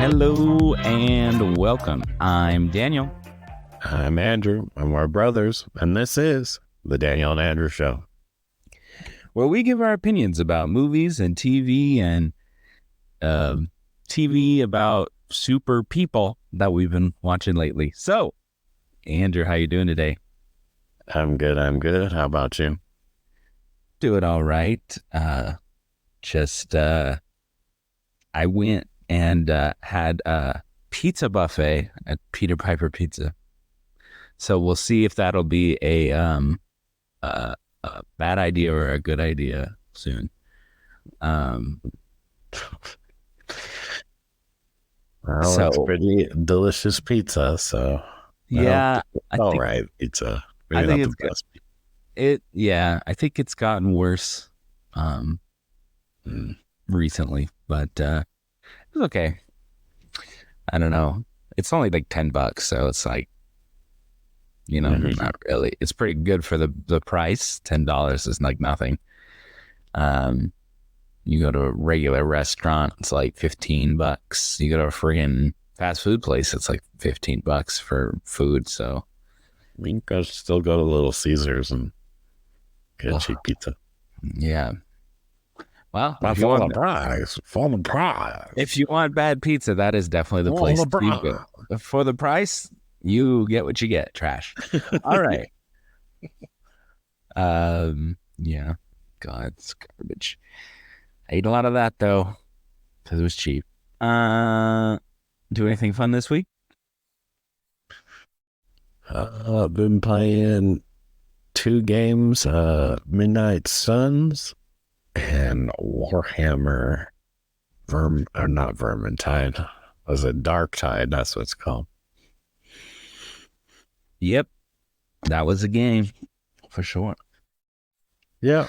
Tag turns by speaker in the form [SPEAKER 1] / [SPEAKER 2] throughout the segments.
[SPEAKER 1] Hello and welcome. I'm Daniel.
[SPEAKER 2] I'm Andrew. I'm our brothers, and this is the Daniel and Andrew Show,
[SPEAKER 1] where we give our opinions about movies and TV and TV about super people that we've been watching lately. So, Andrew, how you doing today?
[SPEAKER 2] I'm good. How about you?
[SPEAKER 1] Doing all right. I went and had a pizza buffet at Peter Piper Pizza. So we'll see if that'll be a bad idea or a good idea soon.
[SPEAKER 2] Well, it's pretty delicious pizza, so
[SPEAKER 1] yeah,
[SPEAKER 2] all right. Pizza.
[SPEAKER 1] Maybe I think it's good. I think it's gotten worse recently, but it's okay. I don't know. It's only like $10, so it's like, not really. It's pretty good for the price. $10 is like nothing. You go to a regular restaurant, it's like $15. You go to a friggin' fast food place, it's like $15 for food. So
[SPEAKER 2] we can still go to Little Caesars and get cheap pizza.
[SPEAKER 1] Yeah. Well,
[SPEAKER 2] for the price.
[SPEAKER 1] If you want bad pizza, that is definitely the place to go. For the price, you get what you get. Trash. All right. Yeah. God, it's garbage. I ate a lot of that though, because it was cheap. Do anything fun this week?
[SPEAKER 2] I've been playing 2 games, Midnight Suns and Warhammer not Vermintide. Was it Darktide? That's what it's called.
[SPEAKER 1] Yep. That was a game for sure.
[SPEAKER 2] Yeah.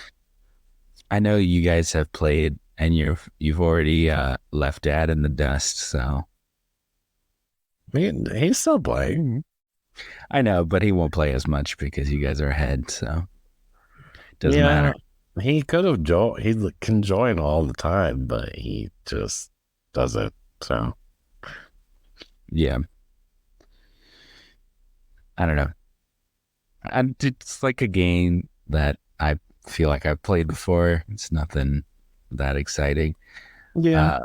[SPEAKER 1] I know you guys have played and you've already left Dad in the dust, so
[SPEAKER 2] he's still playing.
[SPEAKER 1] I know, but he won't play as much because you guys are ahead, so it doesn't matter.
[SPEAKER 2] He could have he can join all the time, but he just doesn't. So
[SPEAKER 1] yeah, I don't know. And it's like a game that I feel like I've played before. It's nothing that exciting.
[SPEAKER 2] Yeah,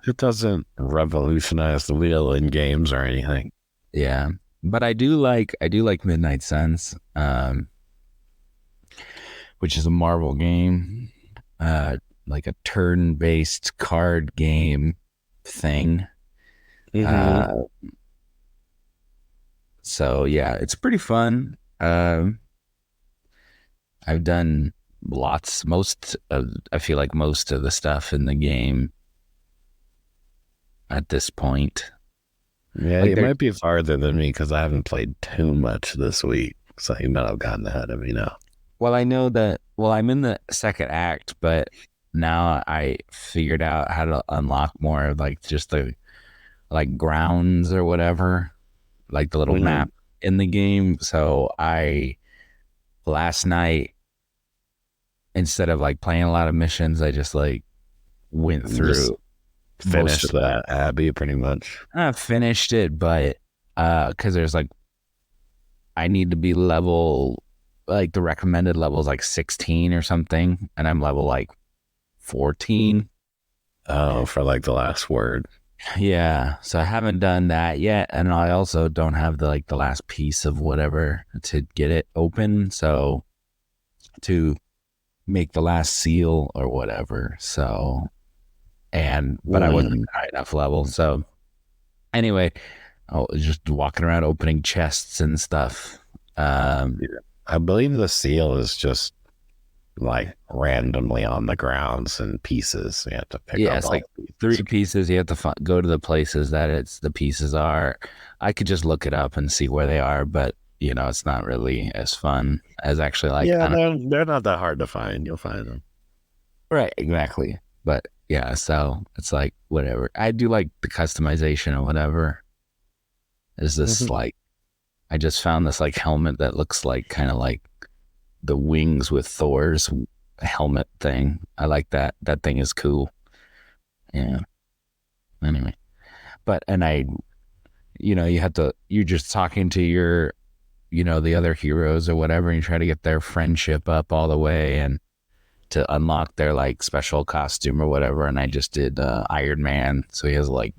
[SPEAKER 2] it doesn't revolutionize the wheel in games or anything.
[SPEAKER 1] Yeah, but I do like Midnight Suns, which is a Marvel game, like a turn-based card game thing. So yeah, it's pretty fun. I've done I feel like most of the stuff in the game at this point.
[SPEAKER 2] Yeah, like you might be farther than me because I haven't played too much this week, so you might have gotten ahead of me now.
[SPEAKER 1] Well, I know that. Well, I'm in the second act, but now I figured out how to unlock more of like just the grounds or whatever, like the little map in the game. So last night, instead of like playing a lot of missions, I just like went through,
[SPEAKER 2] finished that Abbey pretty much.
[SPEAKER 1] I finished it, but because there's like, I need to be level, like the recommended level is like 16 or something, and I'm level like 14.
[SPEAKER 2] Oh, for like the last word.
[SPEAKER 1] Yeah, so I haven't done that yet, and I also don't have the last piece of whatever to get it open, so to make the last seal or whatever. So, but I wasn't high enough level. So anyway, I was just walking around opening chests and stuff.
[SPEAKER 2] I believe the seal is just like randomly on the grounds and pieces. You have to pick up.
[SPEAKER 1] Yeah, it's like 3 pieces. You have to go to the places that the pieces are. I could just look it up and see where they are, but it's not really as fun as actually like.
[SPEAKER 2] Yeah, they're not that hard to find. You'll find them.
[SPEAKER 1] Right, exactly. But yeah, so it's like whatever. I do like the customization or whatever. Is this like, I just found this like helmet that looks like kind of like the wings with Thor's helmet thing. I like that. That thing is cool. Yeah. Anyway, But and I, you have to. You're just talking to your, the other heroes or whatever, and you try to get their friendship up all the way and to unlock their like special costume or whatever. And I just did Iron Man, so he has like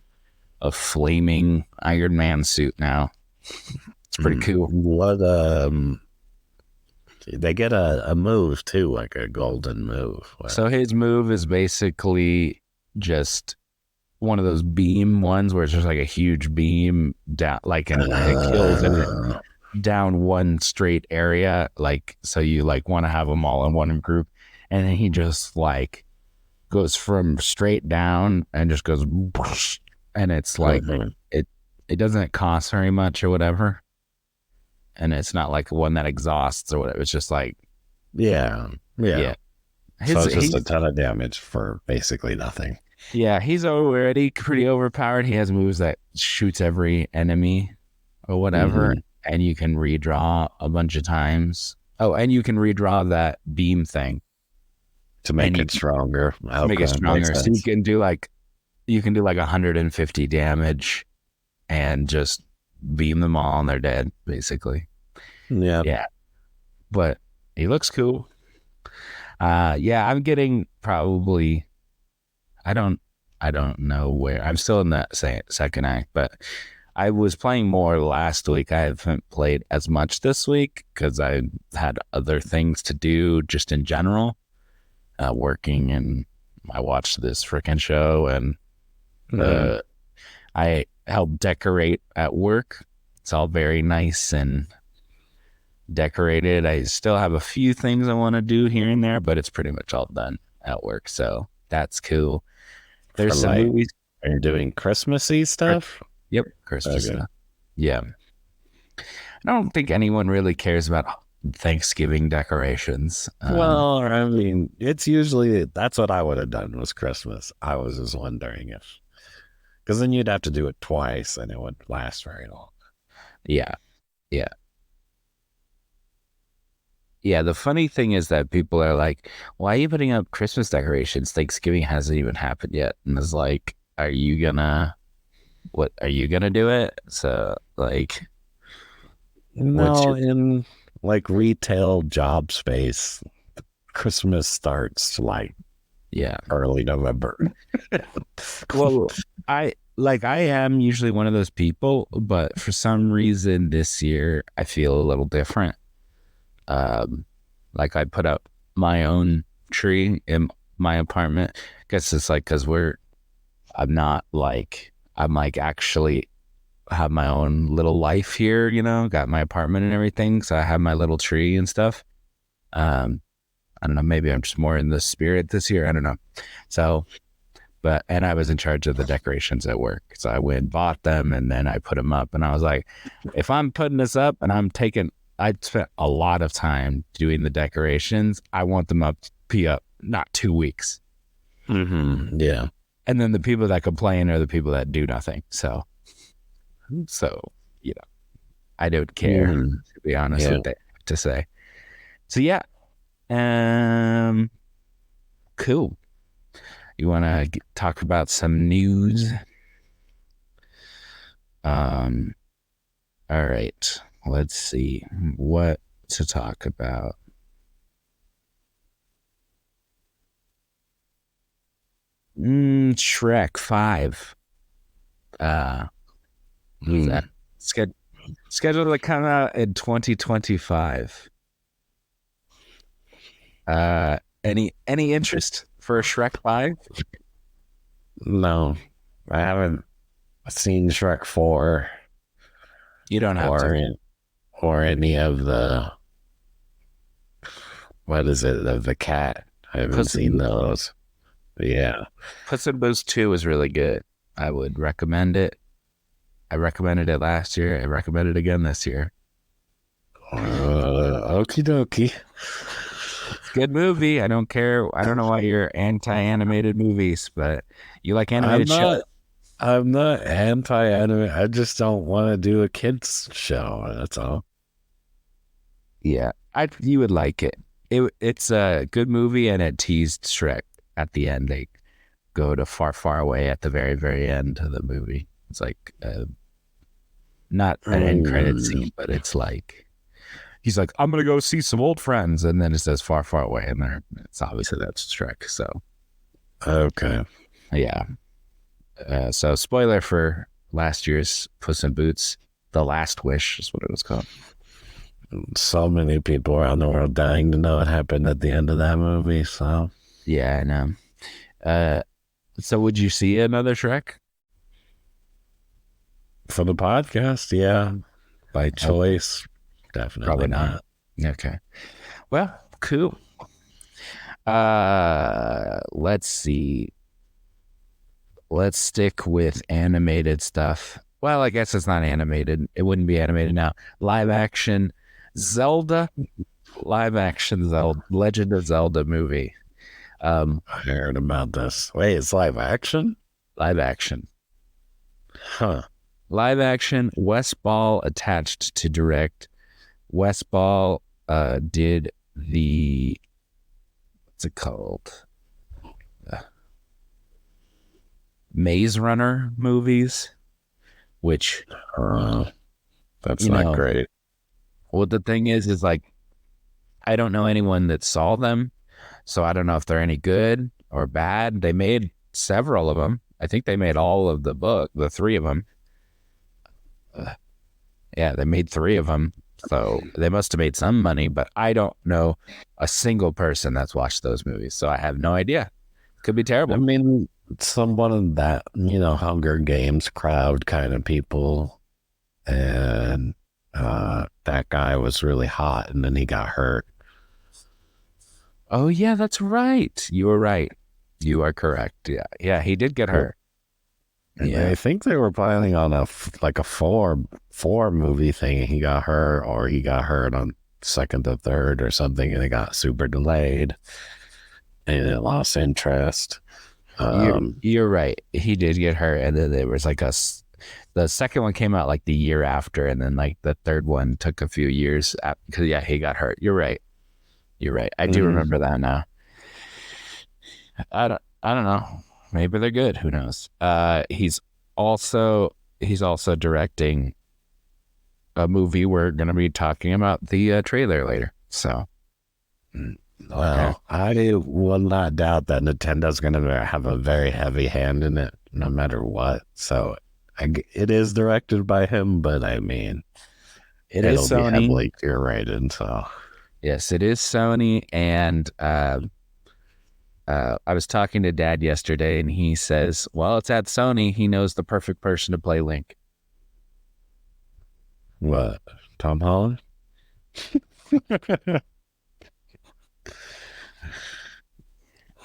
[SPEAKER 1] a flaming Iron Man suit now. It's pretty cool.
[SPEAKER 2] What they get a move too, like a golden move.
[SPEAKER 1] So his move is basically just one of those beam ones where it's just like a huge beam down, like, and it kills it down one straight area. Like, so you like want to have them all in one group, and then he just like goes from straight down and just goes, and it's like it doesn't cost very much or whatever. And it's not like one that exhausts or whatever. It's just like,
[SPEAKER 2] yeah.
[SPEAKER 1] So
[SPEAKER 2] it's just a ton of damage for basically nothing.
[SPEAKER 1] Yeah, he's already pretty overpowered. He has moves that shoots every enemy or whatever, and you can redraw a bunch of times. Oh, and you can redraw that beam thing
[SPEAKER 2] to make it stronger.
[SPEAKER 1] To make it stronger. So you can do like 150 damage and just beam them all and they're dead, basically. Yeah. But he looks cool. I'm getting probably, I don't know where. I'm still in that second act, but I was playing more last week. I haven't played as much this week because I had other things to do just in general, working, and I watched this freaking show, and I help decorate at work. It's all very nice and decorated. I still have a few things I want to do here and there, but it's pretty much all done at work. So that's cool. There's some movies.
[SPEAKER 2] Are you doing Christmassy stuff?
[SPEAKER 1] Yep. Christmas stuff. Yeah. I don't think anyone really cares about Thanksgiving decorations.
[SPEAKER 2] Well, I mean, it's usually, that's what I would have done was Christmas. I was just wondering if, because then you'd have to do it twice and it wouldn't last very long.
[SPEAKER 1] Yeah. The funny thing is that people are like, why are you putting up Christmas decorations? Thanksgiving hasn't even happened yet. And it's like, are you gonna do it? So like,
[SPEAKER 2] no, in like retail job space, Christmas starts like early November.
[SPEAKER 1] Well, I am usually one of those people, but for some reason this year I feel a little different. Like I put up my own tree in my apartment. I guess it's like because I'm actually have my own little life here, got my apartment and everything. So I have my little tree and stuff. I don't know, maybe I'm just more in the spirit this year. I don't know. So, and I was in charge of the decorations at work. So I went and bought them and then I put them up, and I was like, if I'm putting this up and I spent a lot of time doing the decorations, I want them be up not 2 weeks.
[SPEAKER 2] Yeah.
[SPEAKER 1] And then the people that complain are the people that do nothing. So I don't care, to be honest with that, to say. So cool. You want to talk about some news? All right. Let's see what to talk about. Shrek 5. Scheduled to come out in 2025. Any interest for a Shrek 5?
[SPEAKER 2] No, I haven't seen Shrek 4.
[SPEAKER 1] You don't have to.
[SPEAKER 2] Or any of the, what is it, of the cat. I haven't seen those. Yeah.
[SPEAKER 1] Puss in Boots 2 is really good. I would recommend it. I recommended it last year. I recommend it again this year.
[SPEAKER 2] Okie dokie.
[SPEAKER 1] Good movie. I don't care. I don't know why you're anti-animated movies, but you like animated shows.
[SPEAKER 2] I'm not anti-anime. I just don't want to do a kids show. That's all.
[SPEAKER 1] Yeah, you would like it. It's a good movie, and it teased Shrek at the end. They go to far, far away at the very, very end of the movie. It's like not an end credit scene, but it's like he's like, I'm gonna go see some old friends, and then it says far, far away, and there it's obviously that's Shrek. So
[SPEAKER 2] Okay.
[SPEAKER 1] yeah. So spoiler for last year's Puss in Boots, The Last Wish is what it was called.
[SPEAKER 2] So many people around the world dying to know what happened at the end of that movie. So
[SPEAKER 1] Yeah, I know. So would you see another Shrek?
[SPEAKER 2] for the podcast, yeah, by choice, definitely
[SPEAKER 1] Probably
[SPEAKER 2] not.
[SPEAKER 1] not. Okay. Well, cool. Let's see. Let's stick with animated stuff. Well, I guess it's not animated. It wouldn't be animated now. Live action Zelda. Live action Zelda. Legend of Zelda movie.
[SPEAKER 2] I heard about this. Wait, it's live action?
[SPEAKER 1] Live action.
[SPEAKER 2] Huh.
[SPEAKER 1] Live action. Wes Ball attached to direct. Wes Ball did the what's it called? Maze Runner movies, which
[SPEAKER 2] that's
[SPEAKER 1] you
[SPEAKER 2] not
[SPEAKER 1] know,
[SPEAKER 2] great.
[SPEAKER 1] well, the thing is like I don't know anyone that saw them, so I don't know if they're any good or bad. They made several of them. I think they made all of the three of them. Yeah, they made three of them. So they must have made some money, but I don't know a single person that's watched those movies. So I have no idea. Could be terrible.
[SPEAKER 2] I mean, someone of that, Hunger Games crowd kind of people. And that guy was really hot and then he got hurt.
[SPEAKER 1] Oh, yeah, that's right. You were right. You are correct. Yeah. Yeah, he did get hurt.
[SPEAKER 2] And
[SPEAKER 1] Yeah.
[SPEAKER 2] I think they were planning on a four movie thing. He got hurt, or he got hurt on second or third or something, and it got super delayed, and it lost interest.
[SPEAKER 1] You're right. He did get hurt, and then there was like the second one came out like the year after, and then like the third one took a few years because he got hurt. You're right. You're right. I do remember that now. I don't know. Maybe they're good. Who knows? He's also directing a movie we're going to be talking about the trailer later. So,
[SPEAKER 2] well, I will not doubt that Nintendo's going to have a very heavy hand in it, no matter what. So, it is directed by him, but I mean, it'll be heavily curated. So,
[SPEAKER 1] yes, it is Sony, and I was talking to Dad yesterday, and he says, well, it's at Sony. He knows the perfect person to play Link.
[SPEAKER 2] What? Tom Holland?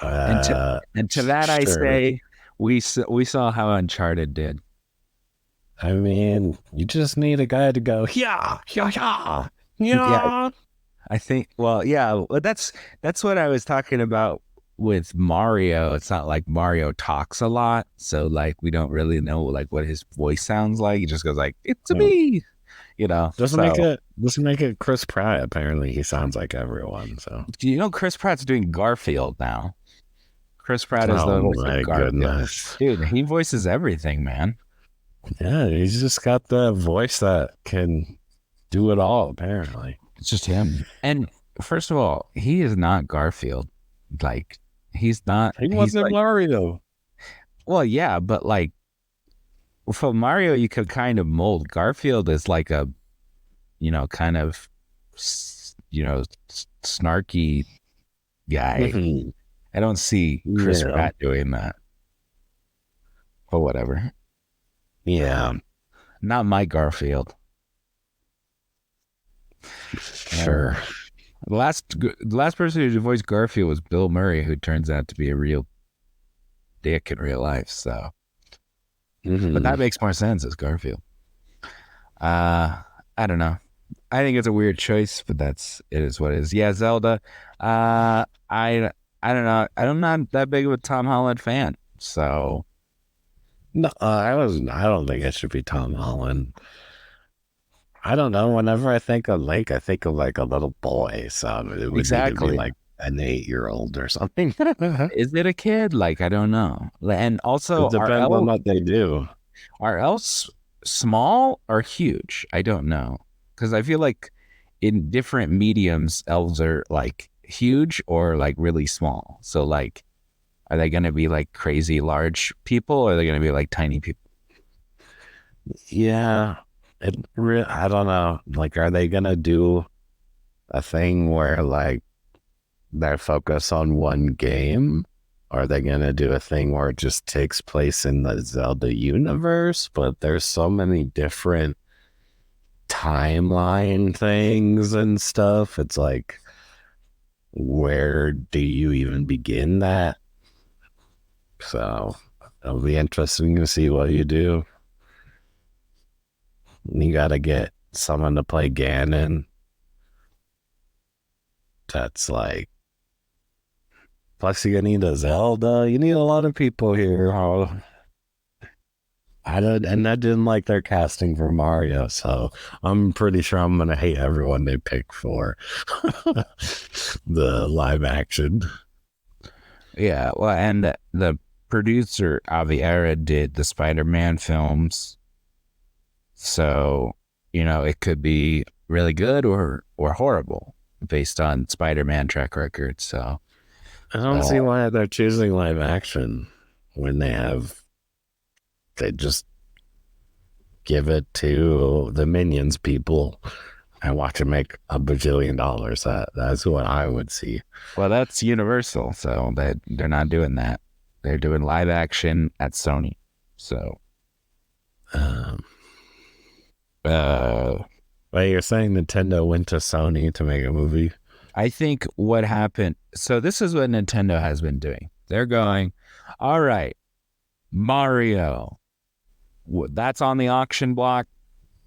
[SPEAKER 1] And to that, sure. I say, we saw how Uncharted did.
[SPEAKER 2] I mean, you just need a guy to go, yeah.
[SPEAKER 1] I think, well, yeah, that's what I was talking about with Mario. It's not like Mario talks a lot, so like we don't really know like what his voice sounds like. He just goes like, "It's me,"
[SPEAKER 2] Doesn't make it Chris Pratt. Apparently, he sounds like everyone. So
[SPEAKER 1] Chris Pratt's doing Garfield now. Chris Pratt is the voice of Garfield. Goodness. Dude, he voices everything, man.
[SPEAKER 2] Yeah, he's just got the voice that can do it all. Apparently,
[SPEAKER 1] it's just him. And first of all, he is not Garfield. Like. He's not.
[SPEAKER 2] He wasn't like, Mario.
[SPEAKER 1] Well, yeah, but like for Mario, you could kind of mold. Garfield is like a, kind of, snarky guy. I don't see Chris Pratt doing that. But whatever.
[SPEAKER 2] Yeah,
[SPEAKER 1] not my Garfield.
[SPEAKER 2] Sure.
[SPEAKER 1] The last person who voiced Garfield was Bill Murray, who turns out to be a real dick in real life. So, but that makes more sense as Garfield. I don't know. I think it's a weird choice, but it is what it is. Yeah, Zelda. I don't know. I'm not that big of a Tom Holland fan. So,
[SPEAKER 2] no, I don't think it should be Tom Holland. I don't know. Whenever I think of Link, I think of like a little boy. So it would be like an 8-year-old or something.
[SPEAKER 1] Is it a kid? Like, I don't know. And also,
[SPEAKER 2] it depends on what they do.
[SPEAKER 1] Are elves small or huge? I don't know. Because I feel like in different mediums, elves are like huge or like really small. So like, are they going to be like crazy large people or are they going to be like tiny people?
[SPEAKER 2] Yeah, I don't know. Like, are they gonna do a thing where like they focus on one game? Or are they gonna do a thing where it just takes place in the Zelda universe? But there's so many different timeline things and stuff. It's like, where do you even begin that? So it'll be interesting to see what you do. You got to get someone to play Ganon. That's like, plus you need a Zelda. You need a lot of people here. Oh, I didn't like their casting for Mario, so I'm pretty sure I'm gonna hate everyone they pick for the live action.
[SPEAKER 1] Yeah, well, and the producer Aviera did the Spider-Man films, so it could be really good or horrible based on Spider-Man track record. So
[SPEAKER 2] I don't see why they're choosing live action when they just give it to the Minions people and watch it make $1 bajillion. That's what I would see.
[SPEAKER 1] Well, that's Universal, so they're not doing that. They're doing live action at Sony. So,
[SPEAKER 2] well, you're saying Nintendo went to Sony to make a movie?
[SPEAKER 1] I think what happened. So this is what Nintendo has been doing. They're going, all right, Mario, that's on the auction block.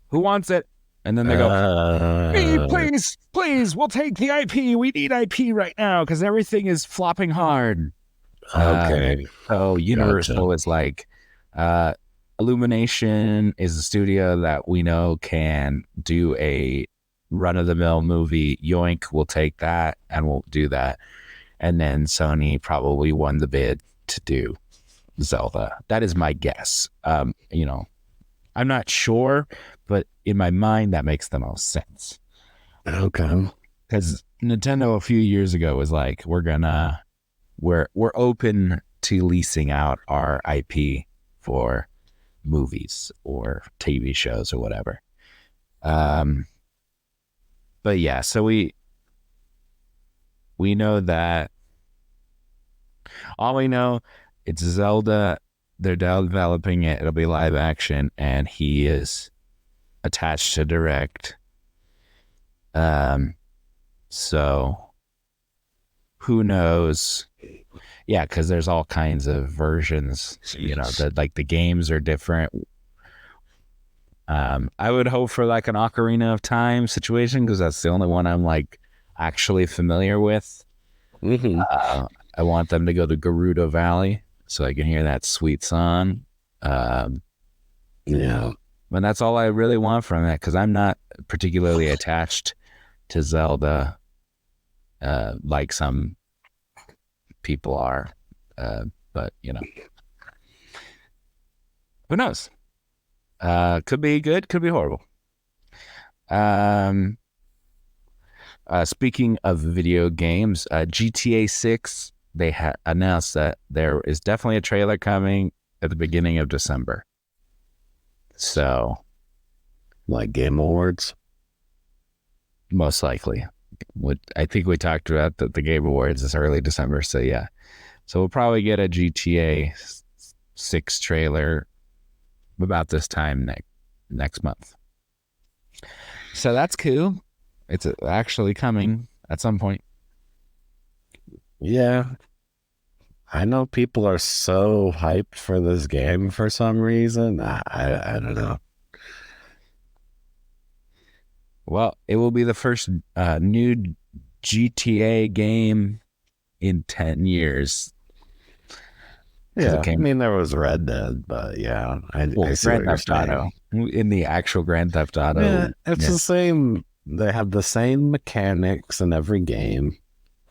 [SPEAKER 1] Who wants it? And then they go, me, please, we'll take the IP. We need IP right now because everything is flopping hard.
[SPEAKER 2] Okay.
[SPEAKER 1] So Universal is like, Illumination is a studio that we know can do a run-of-the-mill movie. Yoink, we'll take that and we'll do that. And then Sony probably won the bid to do Zelda. That is my guess. I'm not sure, but in my mind, that makes the most sense.
[SPEAKER 2] Okay.
[SPEAKER 1] Because Nintendo a few years ago was like, we're open to leasing out our IP for movies or TV shows or whatever. But yeah, so we know that. All we know, it's Zelda. They're developing it. It'll be live action, and he is attached to direct. So who knows? Yeah, because there's all kinds of versions. The games are different. I would hope for like an Ocarina of Time situation because that's the only one I'm like actually familiar with.
[SPEAKER 2] Mm-hmm.
[SPEAKER 1] I want them to go to Gerudo Valley so I can hear that sweet song.
[SPEAKER 2] Yeah.
[SPEAKER 1] But that's all I really want from it because I'm not particularly attached to Zelda like some people are. But, who knows? Could be good, could be horrible. Speaking of video games, GTA 6, they announced that there is definitely a trailer coming at the beginning of December. So,
[SPEAKER 2] like Game Awards?
[SPEAKER 1] Most likely. I think we talked about the Game Awards is early December, so yeah. So we'll probably get a GTA 6 trailer about this time next month. So that's cool. It's actually coming at some point.
[SPEAKER 2] Yeah. I know people are so hyped for this game for some reason. I don't know.
[SPEAKER 1] Well, it will be the first new GTA game in 10 years.
[SPEAKER 2] Yeah, I mean, there was Red Dead, but yeah, I see
[SPEAKER 1] Grand Theft Auto. In the actual Grand Theft Auto.
[SPEAKER 2] Yeah, it's the same. They have the same mechanics in every game.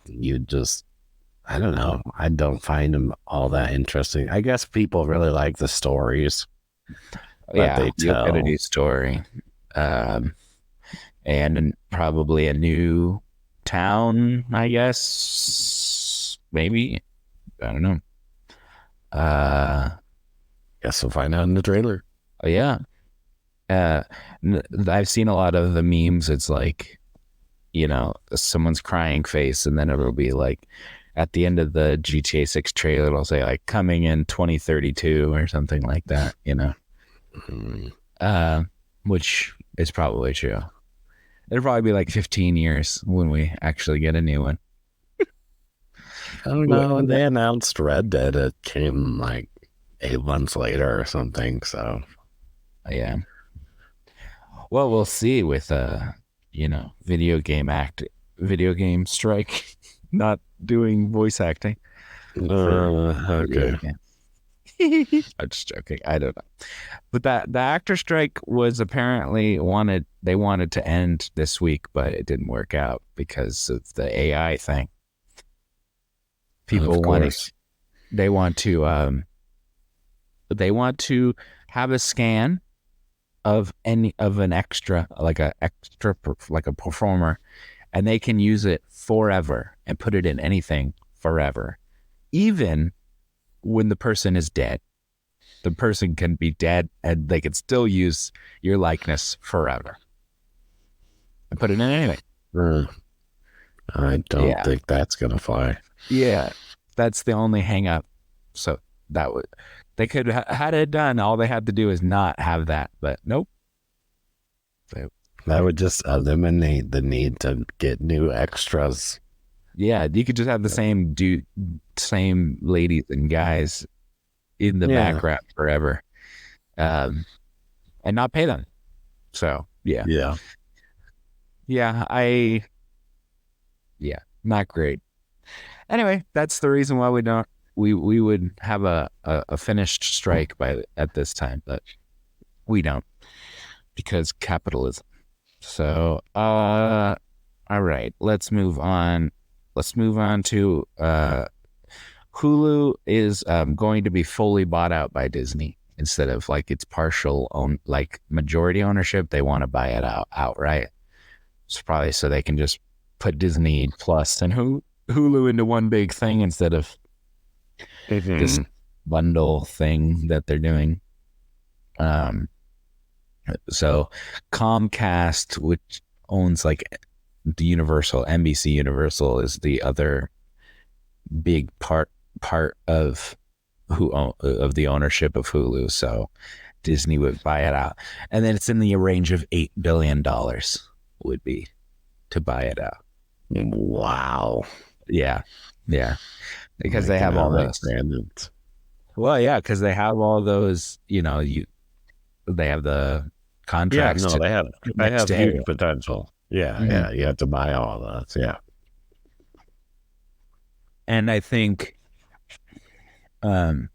[SPEAKER 2] I don't know. I don't find them all that interesting. I guess people really like the stories. But
[SPEAKER 1] Yeah,
[SPEAKER 2] they
[SPEAKER 1] you'll get a
[SPEAKER 2] tell.
[SPEAKER 1] new story, um, and probably a new town. I guess maybe I don't know. Uh,
[SPEAKER 2] Guess we'll find out in the trailer.
[SPEAKER 1] oh, yeah. Uh, I've seen a lot of the memes. It's like, someone's crying face, and then it'll be like at the end of the GTA 6 trailer, it'll say like coming in 2032 or something like that,
[SPEAKER 2] Mm.
[SPEAKER 1] uh, which is probably true. It'll probably be like 15 years when we actually get a new one.
[SPEAKER 2] I don't know. And they announced Red Dead. It came like 8 months later or something. So
[SPEAKER 1] Yeah. Well, we'll see with video game strike, not doing voice acting.
[SPEAKER 2] okay.
[SPEAKER 1] I'm just joking. I don't know. But the actor strike was apparently they wanted to end this week, but it didn't work out because of the AI thing. People they want to have a scan of an extra, like a performer, and they can use it forever and put it in anything forever, even when the person is dead. The person can be dead and they can still use your likeness forever and put it in anything.
[SPEAKER 2] I don't think that's gonna fly.
[SPEAKER 1] Yeah, that's the only hang up. So they could had it done. All they had to do is not have that, but nope.
[SPEAKER 2] That would just eliminate the need to get new extras.
[SPEAKER 1] Yeah, you could just have the same ladies and guys in the background forever, and not pay them. So yeah, not great. Anyway, that's the reason why we would have a finished strike at this time, but we don't, because capitalism. So all right, let's move on. Let's move on to Hulu is going to be fully bought out by Disney instead of like its partial majority ownership. They want to buy it outright. It's probably so they can just put Disney Plus and Hulu into one big thing instead of this bundle thing that they're doing. So Comcast, which owns like the NBC Universal, is the other big part of of the ownership of Hulu. So Disney would buy it out, and then it's in the range of $8 billion would be to buy it out.
[SPEAKER 2] Wow.
[SPEAKER 1] Yeah, because they have all those. Well, yeah, because they have all those. They have the contracts.
[SPEAKER 2] Yeah, no, they have huge potential. Yeah, you have to buy all of those. Yeah.
[SPEAKER 1] And I think that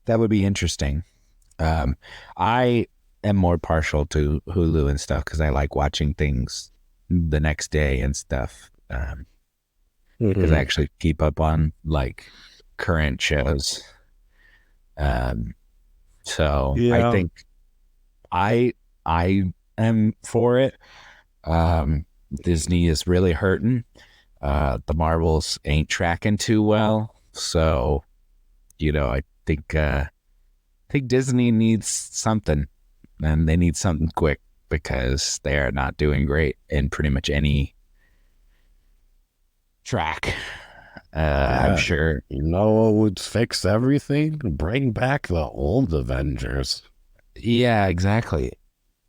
[SPEAKER 1] would be interesting. I am more partial to Hulu and stuff because I like watching things the next day and stuff. Because I actually keep up on like current shows. So I think I am for it. Disney is really hurting. The Marvels ain't tracking too well, so I think Disney needs something, and they need something quick because they are not doing great in pretty much any track. I'm sure.
[SPEAKER 2] What would fix everything? Bring back the old Avengers.
[SPEAKER 1] Yeah, exactly.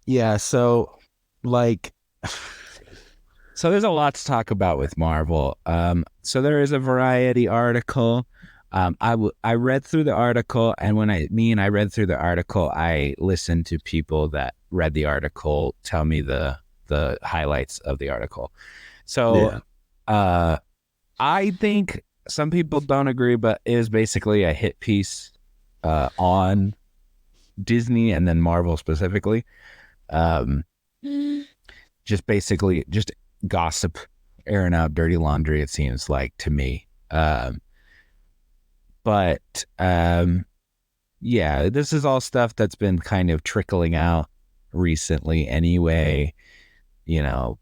[SPEAKER 1] Yeah, so so there's a lot to talk about with Marvel. So there is a Variety article. I read through the article, and when I read through the article, I listened to people that read the article tell me the highlights of the article. So I think some people don't agree, but it is basically a hit piece on Disney and then Marvel specifically. Just basically just gossip, airing out dirty laundry, it seems like to me. But yeah, this is all stuff that's been kind of trickling out recently anyway. You know,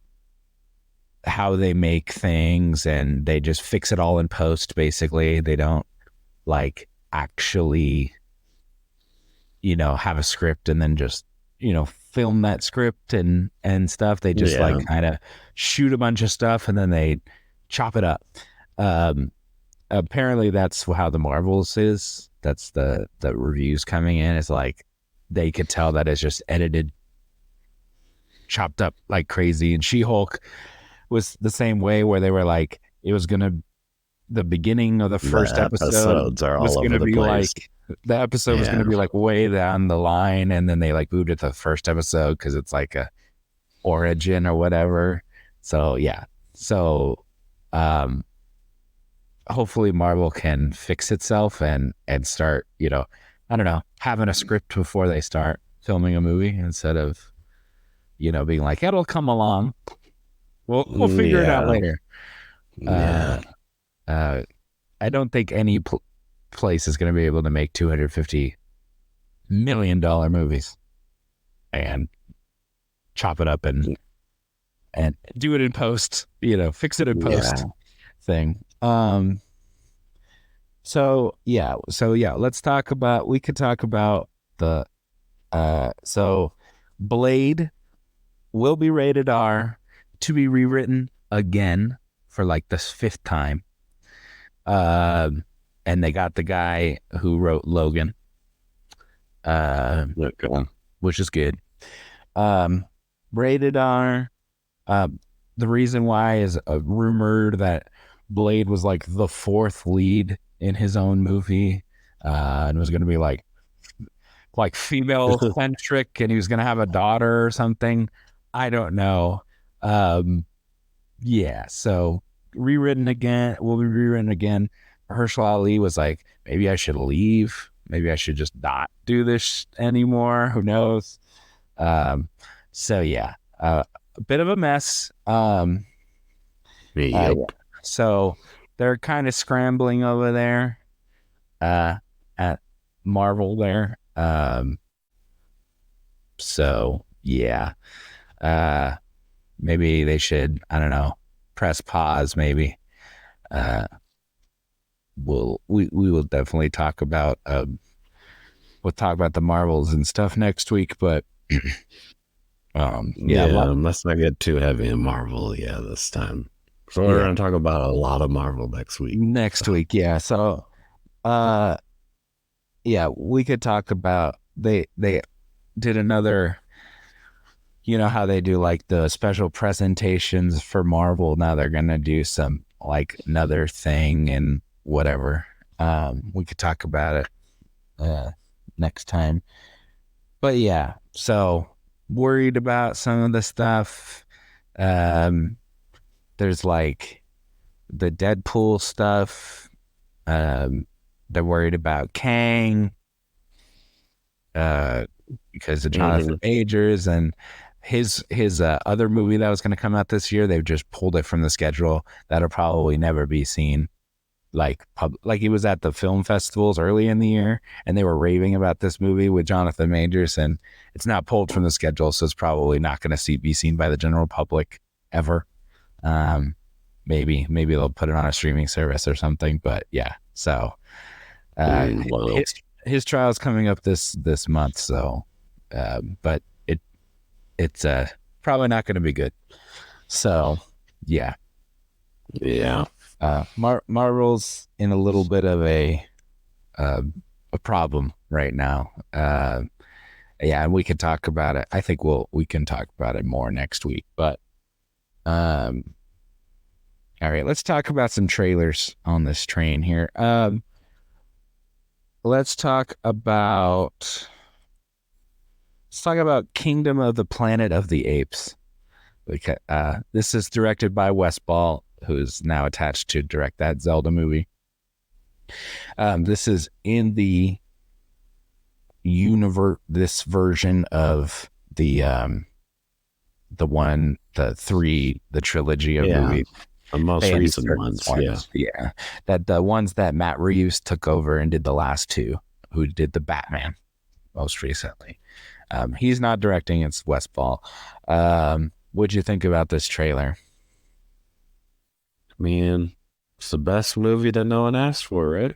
[SPEAKER 1] how they make things and they just fix it all in post, basically. They don't like actually, have a script and then just, film that script and stuff. They just
[SPEAKER 2] Yeah.
[SPEAKER 1] like kind of shoot a bunch of stuff and then they chop it up. Um, Apparently that's how the Marvels is. That's the reviews coming in. It's like they could tell that it's just edited, chopped up like crazy. And She-Hulk was the same way, where they were like, it was gonna, the beginning of the first episode
[SPEAKER 2] episodes are
[SPEAKER 1] was
[SPEAKER 2] all
[SPEAKER 1] gonna
[SPEAKER 2] over the
[SPEAKER 1] be
[SPEAKER 2] place.
[SPEAKER 1] like, the episode was gonna be like way down the line, and then they like moved it to the first episode because it's like a origin or whatever. So yeah, so hopefully Marvel can fix itself and start, I don't know, having a script before they start filming a movie instead of, being like, it'll come along. We'll figure it out later.
[SPEAKER 2] Yeah.
[SPEAKER 1] I don't think any place is going to be able to make $250 million movies and chop it up and do it in post, fix it in post thing. So let's talk about, we could talk about the, so Blade will be rated R, to be rewritten again for like the 5th time. And they got the guy who wrote Logan, which is good. Rated R. The reason why is a rumor that Blade was like the 4th lead in his own movie, and was going to be like female centric, and he was going to have a daughter or something. I don't know. Yeah, so rewritten again. Will be rewritten again. Herschel Ali was like, maybe I should leave. Maybe I should just not do this anymore. Who knows? So yeah, a bit of a mess. So they're kind of scrambling over there, at Marvel there. So yeah, maybe they should, I don't know, press pause. Maybe. We will definitely talk about we'll talk about the Marvels and stuff next week, but
[SPEAKER 2] let's not get too heavy in Marvel this time. So we're gonna talk about a lot of Marvel next week.
[SPEAKER 1] So we could talk about, they did another, how they do like the special presentations for Marvel. Now they're gonna do some like another thing and whatever. We could talk about it next time. But yeah, so worried about some of the stuff. There's like the Deadpool stuff. They're worried about Kang, because of Jonathan Majors and his other movie that was going to come out this year. They've just pulled it from the schedule. That'll probably never be seen. Like he was at the film festivals early in the year, and they were raving about this movie with Jonathan Majors, and it's not pulled from the schedule, so it's probably not going to be seen by the general public ever. Maybe they'll put it on a streaming service or something, but yeah. So his trial's coming up this month, so but it's probably not going to be good. So yeah. Marvel's in a little bit of a problem right now. And we can talk about it. I think we can talk about it more next week. But all right, let's talk about some trailers on this train here. Let's talk about Kingdom of the Planet of the Apes. This is directed by Wes Ball, who's now attached to direct that Zelda movie. This is in the this version of the trilogy of movies.
[SPEAKER 2] The most recent ones.
[SPEAKER 1] That the ones that Matt Reeves took over and did the last 2. who did the Batman most recently. He's not directing; it's Wes Ball. What'd you think about this trailer?
[SPEAKER 2] Man, it's the best movie that no one asked for, right?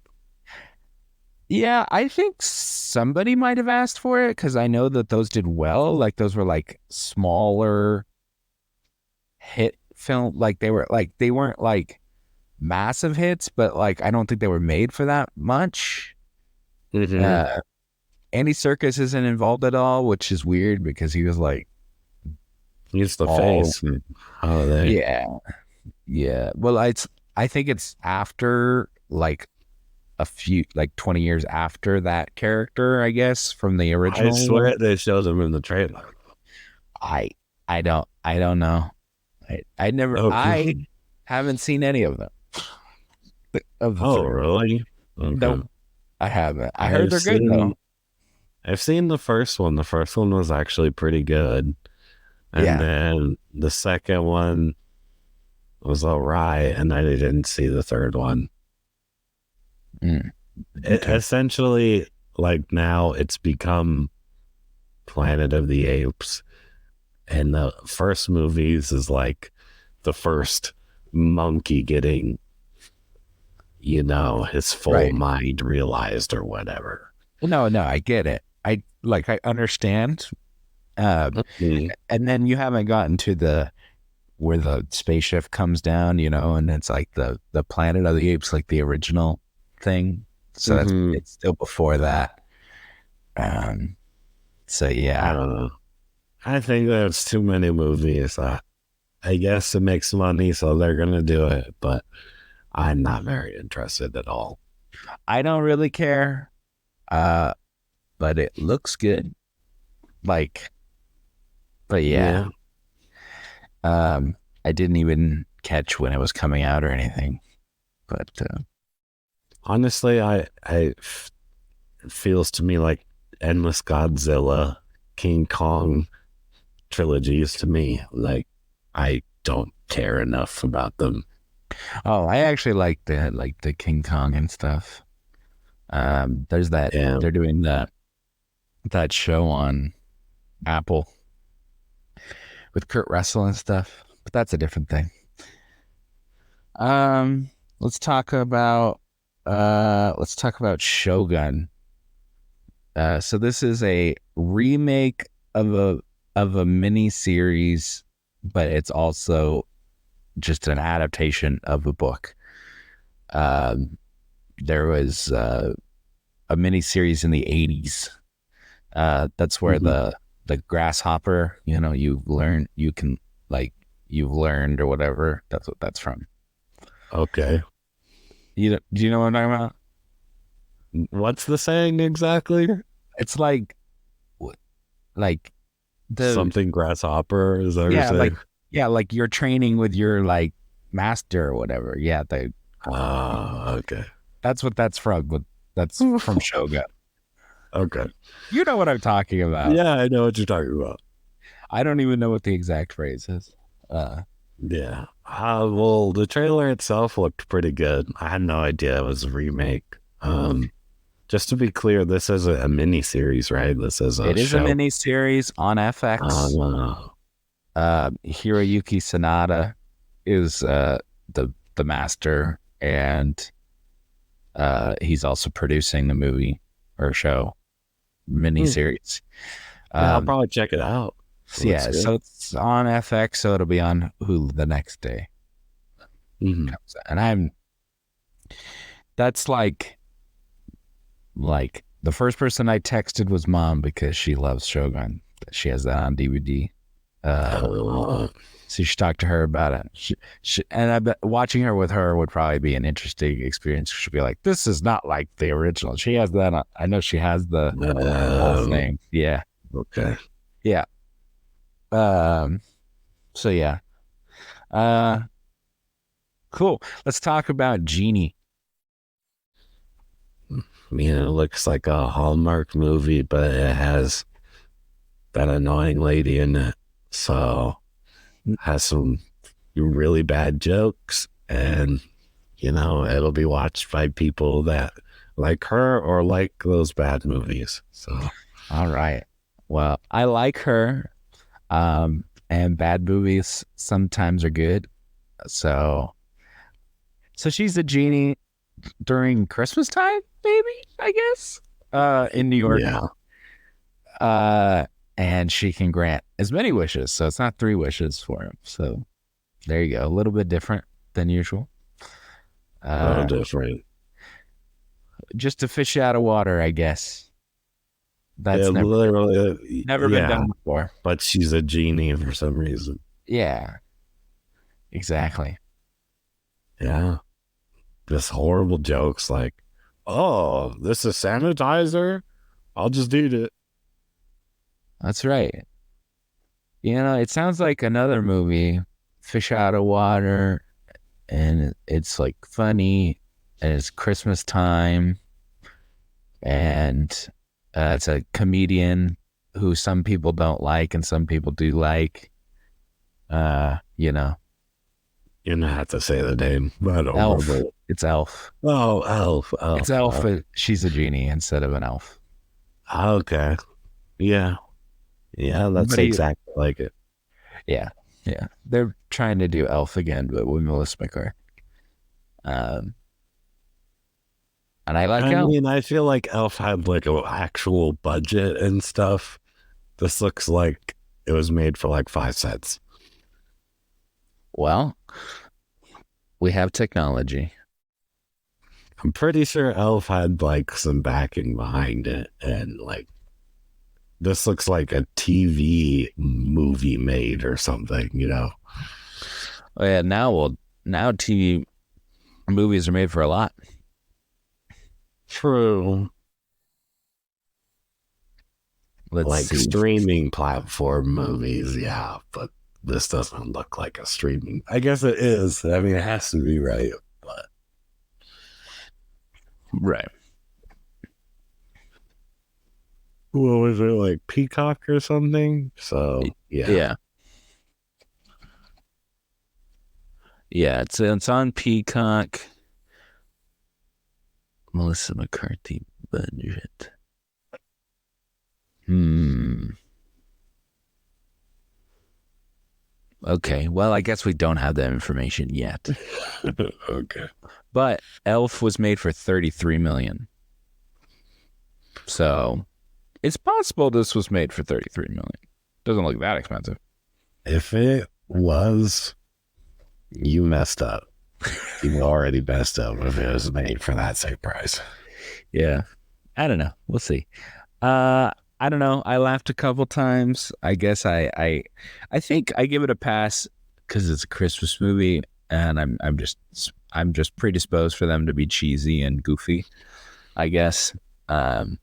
[SPEAKER 1] Yeah, I think somebody might have asked for it because I know that those did well. Like those were like smaller hit film. Like they weren't like massive hits, but like I don't think they were made for that much.
[SPEAKER 2] Mm-hmm.
[SPEAKER 1] Andy Serkis isn't involved at all, which is weird because he was like
[SPEAKER 2] He's the
[SPEAKER 1] all
[SPEAKER 2] face. Oh, they.
[SPEAKER 1] yeah, yeah. Well, I think it's after like a few like 20 years after that character, I guess, from the
[SPEAKER 2] I
[SPEAKER 1] original one.
[SPEAKER 2] swear they showed him in the trailer.
[SPEAKER 1] I I don't know. I
[SPEAKER 2] Okay.
[SPEAKER 1] haven't seen any of them. Of the
[SPEAKER 2] Oh,
[SPEAKER 1] three.
[SPEAKER 2] really? Okay.
[SPEAKER 1] Nope, I haven't. I heard
[SPEAKER 2] I've
[SPEAKER 1] they're good though.
[SPEAKER 2] seen I've seen the first one. The first one was actually pretty good. And
[SPEAKER 1] Yeah.
[SPEAKER 2] then the second one was all right, and I didn't see the third one.
[SPEAKER 1] Mm, okay.
[SPEAKER 2] Essentially, like now it's become Planet of the Apes, and the first movies is like the first monkey getting, his full
[SPEAKER 1] Right.
[SPEAKER 2] mind realized or whatever.
[SPEAKER 1] No, I get it. I understand.
[SPEAKER 2] Mm.
[SPEAKER 1] And then you haven't gotten to the where the spaceship comes down, and it's like the Planet of the Apes, like the original thing. So
[SPEAKER 2] Mm-hmm.
[SPEAKER 1] it's still before that. Um. So
[SPEAKER 2] I
[SPEAKER 1] yeah,
[SPEAKER 2] don't know. I think there's too many movies. I guess it makes money, so they're gonna do it, but I'm not very interested at all.
[SPEAKER 1] I don't really care. Uh, but it looks good. Like, but yeah.
[SPEAKER 2] Yeah.
[SPEAKER 1] I didn't even catch when it was coming out or anything. But
[SPEAKER 2] Honestly, it feels to me like endless Godzilla, King Kong trilogies to me. Like I don't care enough about them.
[SPEAKER 1] oh, I actually like the King Kong and stuff. There's that
[SPEAKER 2] Yeah.
[SPEAKER 1] they're doing that show on Apple with Kurt Russell and stuff, but that's a different thing. Um, let's talk about Shogun. So this is a remake of a mini series, but it's also just an adaptation of a book. There was a mini series in the 80s. That's where
[SPEAKER 2] Mhm.
[SPEAKER 1] the grasshopper, you've learned or whatever. That's what that's from.
[SPEAKER 2] Okay.
[SPEAKER 1] Do you know what I'm talking about?
[SPEAKER 2] What's the saying exactly?
[SPEAKER 1] It's like like the
[SPEAKER 2] Something grasshopper, is that what you're
[SPEAKER 1] yeah,
[SPEAKER 2] saying?
[SPEAKER 1] like you're training with your like master or whatever. Yeah,
[SPEAKER 2] Ah, okay.
[SPEAKER 1] that's what that's from, but that's from Shogun.
[SPEAKER 2] Okay.
[SPEAKER 1] You know what I'm talking about.
[SPEAKER 2] Yeah, I know what you're talking about.
[SPEAKER 1] I don't even know what the exact phrase is.
[SPEAKER 2] Yeah. Well, the trailer itself looked pretty good. I had no idea it was a remake. Just to be clear, this is a mini series, right? This is a
[SPEAKER 1] It is a
[SPEAKER 2] show.
[SPEAKER 1] mini series on FX. Hiroyuki Sanada is the master, and he's also producing the movie or show mini series.
[SPEAKER 2] Yeah, I'll probably check it out.
[SPEAKER 1] Yeah, so it's on FX, so it'll be on Hulu the next day.
[SPEAKER 2] Mhm.
[SPEAKER 1] And that's like the first person I texted was mom because she loves Shogun. She has that on DVD. So you should talk to her about it. And I bet watching her with her would probably be an interesting experience. She'll be like, "This is not like the original." She has that. I know she has the whole thing. Yeah.
[SPEAKER 2] Okay.
[SPEAKER 1] Yeah. So yeah. Cool. Let's talk about Genie.
[SPEAKER 2] I mean, it looks like a Hallmark movie, but it has that annoying lady in it. So it has some really bad jokes, and it'll be watched by people that like her or like those bad movies. So
[SPEAKER 1] All right. Well, I like her. And bad movies sometimes are good. So she's a genie during Christmas time, maybe, I guess. In New York.
[SPEAKER 2] yeah,
[SPEAKER 1] And she can grant as many wishes. So it's not 3 wishes for him. So there you go. A little bit different than usual.
[SPEAKER 2] a little different.
[SPEAKER 1] Just a fish out of water, I guess. That's
[SPEAKER 2] It literally,
[SPEAKER 1] never been done before.
[SPEAKER 2] But she's a genie for some reason.
[SPEAKER 1] Yeah, exactly.
[SPEAKER 2] Yeah. This horrible jokes like, oh, this is sanitizer? I'll just eat it.
[SPEAKER 1] That's right. You know, it sounds like another movie, Fish Out of Water, and it's like funny, and it's Christmas time, and it's a comedian who some people don't like and some people do like. You know,
[SPEAKER 2] You don't have to say the name. But
[SPEAKER 1] Elf. It's Elf.
[SPEAKER 2] Oh, Elf.
[SPEAKER 1] It's Elf, but she's a genie instead of an elf.
[SPEAKER 2] Okay. Yeah. Yeah, that's
[SPEAKER 1] But
[SPEAKER 2] exactly like it.
[SPEAKER 1] Yeah. They're trying to do Elf again, but with Melissa McCarthy. And I like Elf.
[SPEAKER 2] mean, I feel like Elf had like an actual budget and stuff. This looks like it was made for like 5 cents.
[SPEAKER 1] Well, we have technology.
[SPEAKER 2] I'm pretty sure Elf had like some backing behind it, and like this looks like a TV movie made or something, you know?
[SPEAKER 1] Oh yeah, now TV movies are made for a lot.
[SPEAKER 2] True.
[SPEAKER 1] Let's
[SPEAKER 2] like
[SPEAKER 1] see.
[SPEAKER 2] Streaming platform movies, yeah, but this doesn't look like a streaming. I guess it is. I mean, it has to be, right? But
[SPEAKER 1] Right.
[SPEAKER 2] what was it, like Peacock or something? So yeah.
[SPEAKER 1] It's on Peacock. Melissa McCarthy budget. Okay, well, I guess we don't have that information yet.
[SPEAKER 2] Okay.
[SPEAKER 1] But Elf was made for $33 million. So it's possible this was made for $33 million. Doesn't look that expensive.
[SPEAKER 2] If it was, you messed up. You already messed up if it was made for that same price.
[SPEAKER 1] Yeah. I don't know. We'll see. I don't know. I laughed a couple times. I guess I think I give it a pass because it's a Christmas movie, and I'm just predisposed for them to be cheesy and goofy, I guess. So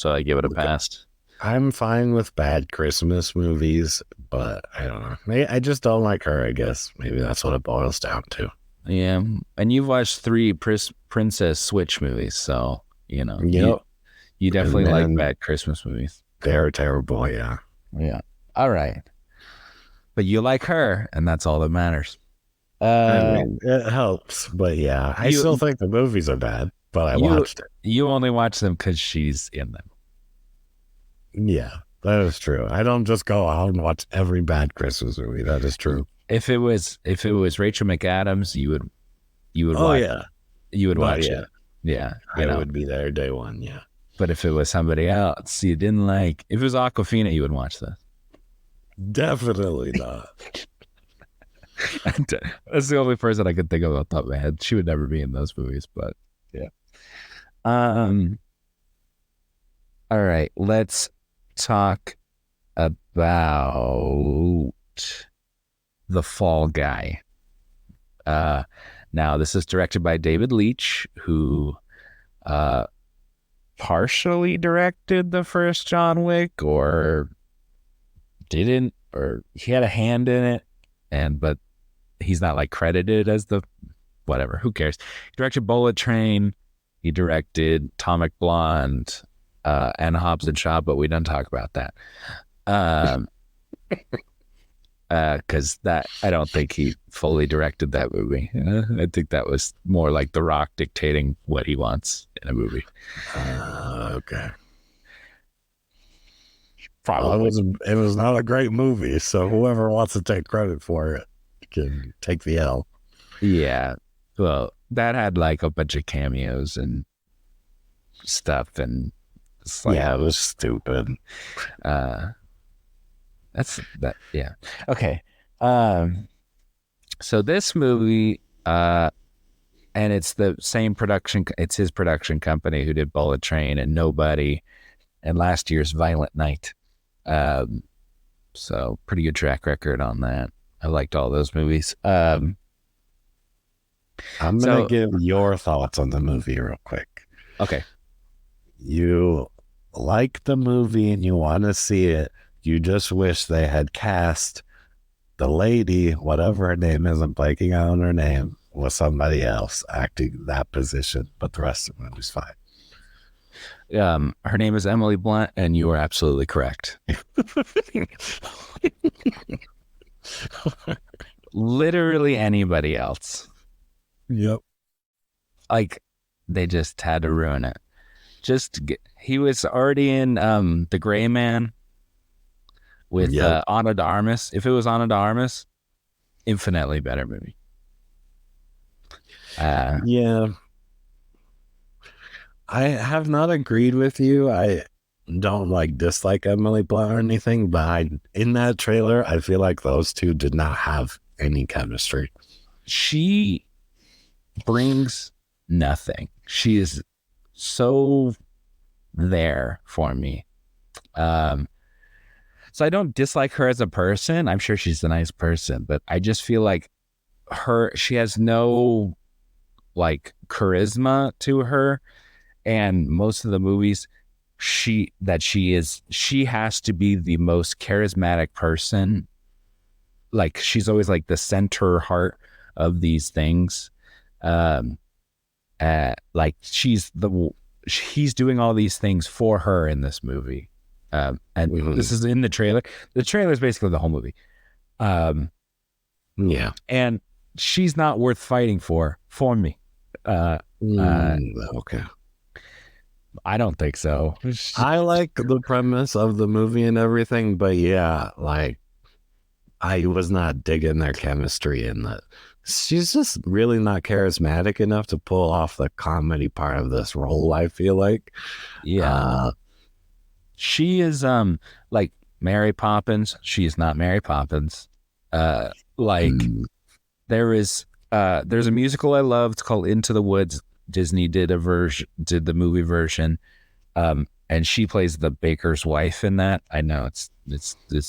[SPEAKER 1] I give it a pass.
[SPEAKER 2] I'm fine with bad Christmas movies, but I don't know. I just don't like her, I guess. Maybe that's what it boils down to.
[SPEAKER 1] Yeah. And you've watched 3 Princess Switch movies, so, you know.
[SPEAKER 2] Yep.
[SPEAKER 1] You definitely like bad Christmas movies.
[SPEAKER 2] They're terrible, yeah.
[SPEAKER 1] Yeah. All right. But you like her, and that's all that matters.
[SPEAKER 2] I mean, it helps, but yeah. I still think the movies are bad, but I watched it.
[SPEAKER 1] You only watch them because she's in them.
[SPEAKER 2] Yeah, that is true. I don't just go out and watch every bad Christmas movie. That is true.
[SPEAKER 1] If it was Rachel McAdams, you would watch.
[SPEAKER 2] Yeah.
[SPEAKER 1] You would watch it. Yeah.
[SPEAKER 2] I would be there day one, yeah.
[SPEAKER 1] But if it was somebody else you didn't like, if it was Awkwafina, you would watch this.
[SPEAKER 2] Definitely not.
[SPEAKER 1] That's the only person I could think of off the top of my head. She would never be in those movies, but yeah. All right, let's talk about The Fall Guy. Now, this is directed by David Leitch, who partially directed the first John Wick, or didn't, or he had a hand in it, but he's not like credited as the whatever. Who cares? He directed Bullet Train. He directed Atomic Blonde and Hobbs and Shaw, but we don't talk about that. because that I don't think he fully directed that movie. I think that was more like The Rock dictating what he wants in a movie.
[SPEAKER 2] Okay.
[SPEAKER 1] Probably.
[SPEAKER 2] Well, it was not a great movie, so whoever wants to take credit for it can take the L.
[SPEAKER 1] Yeah. Well, that had like a bunch of cameos and stuff, and it's like,
[SPEAKER 2] Yeah, it was stupid.
[SPEAKER 1] That's that. Yeah. Okay. So this movie, and it's the same production. It's his production company who did Bullet Train and Nobody, and last year's Violent Night. So pretty good track record on that. I liked all those movies.
[SPEAKER 2] I'm gonna give your thoughts on the movie real quick.
[SPEAKER 1] Okay.
[SPEAKER 2] You like the movie and you want to see it. You just wish they had cast the lady, whatever her name is, I'm blanking out on her name, with somebody else acting that position, but the rest of it was fine.
[SPEAKER 1] Her name is Emily Blunt, and you are absolutely correct. Literally anybody else.
[SPEAKER 2] Yep.
[SPEAKER 1] Like, they just had to ruin it. He was already in The Gray Man with Ana de Armas. If it was Ana de Armas, infinitely better movie.
[SPEAKER 2] Yeah. I have not agreed with you. I don't dislike Emily Blunt or anything, but in that trailer, I feel like those two did not have any chemistry.
[SPEAKER 1] She brings nothing. She is so there for me. So I don't dislike her as a person. I'm sure she's a nice person, but I just feel like she has no charisma to her. And most of the movies she has to be the most charismatic person. Like, she's always like the center heart of these things. He's doing all these things for her in this movie. And this is in the trailer. The trailer is basically the whole movie.
[SPEAKER 2] Yeah.
[SPEAKER 1] And she's not worth fighting for me.
[SPEAKER 2] Okay.
[SPEAKER 1] I don't think so.
[SPEAKER 2] I like the premise of the movie and everything, but yeah, I was not digging their chemistry in that. She's just really not charismatic enough to pull off the comedy part of this role, I feel like.
[SPEAKER 1] Yeah. She is like Mary Poppins. She's not Mary Poppins. There's a musical I love. It's called Into the Woods. Disney did the movie version, and she plays the baker's wife in that. I know it's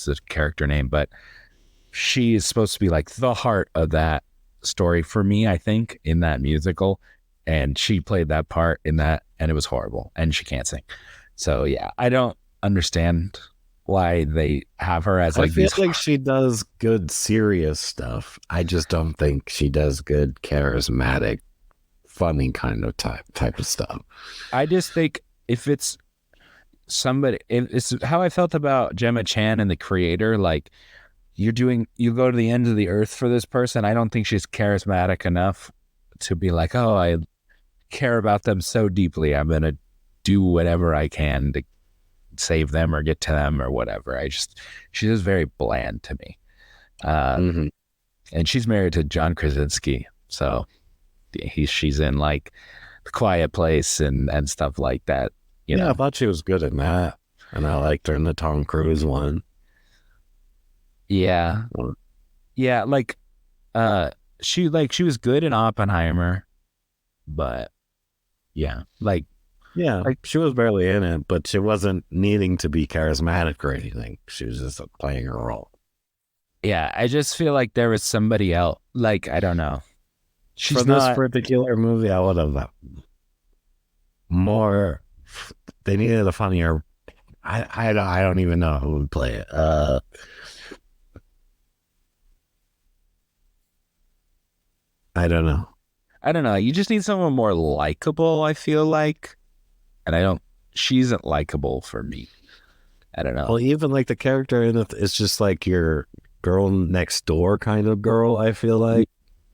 [SPEAKER 1] a character name, but she is supposed to be like the heart of that story for me, I think, in that musical, and she played that part in that, and it was horrible, and she can't sing. So yeah, I don't understand why they have her as
[SPEAKER 2] I feel like she does good serious stuff. I just don't think she does good charismatic, funny kind of type of stuff.
[SPEAKER 1] I just think if it's how I felt about Gemma Chan and The Creator, like you go to the end of the earth for this person. I don't think she's charismatic enough to be like, oh, I care about them so deeply, I'm gonna do whatever I can to save them or get to them or whatever. She's just very bland to me. And she's married to John Krasinski, so she's in like The Quiet Place and stuff like that. You know?
[SPEAKER 2] I thought she was good in that, and I liked her in the Tom Cruise one.
[SPEAKER 1] Yeah, yeah, she was good in Oppenheimer, but yeah,
[SPEAKER 2] she was barely in it, but she wasn't needing to be charismatic or anything. She was just playing her role.
[SPEAKER 1] Yeah, I just feel like there was somebody else. Like, I don't know.
[SPEAKER 2] For this particular movie, I would have more. They needed a funnier. I don't even know who would play it. I don't know.
[SPEAKER 1] You just need someone more likable, I feel like. And she isn't likable for me. I don't know.
[SPEAKER 2] Well, even like the character in it is just like your girl next door kind of girl, I feel like.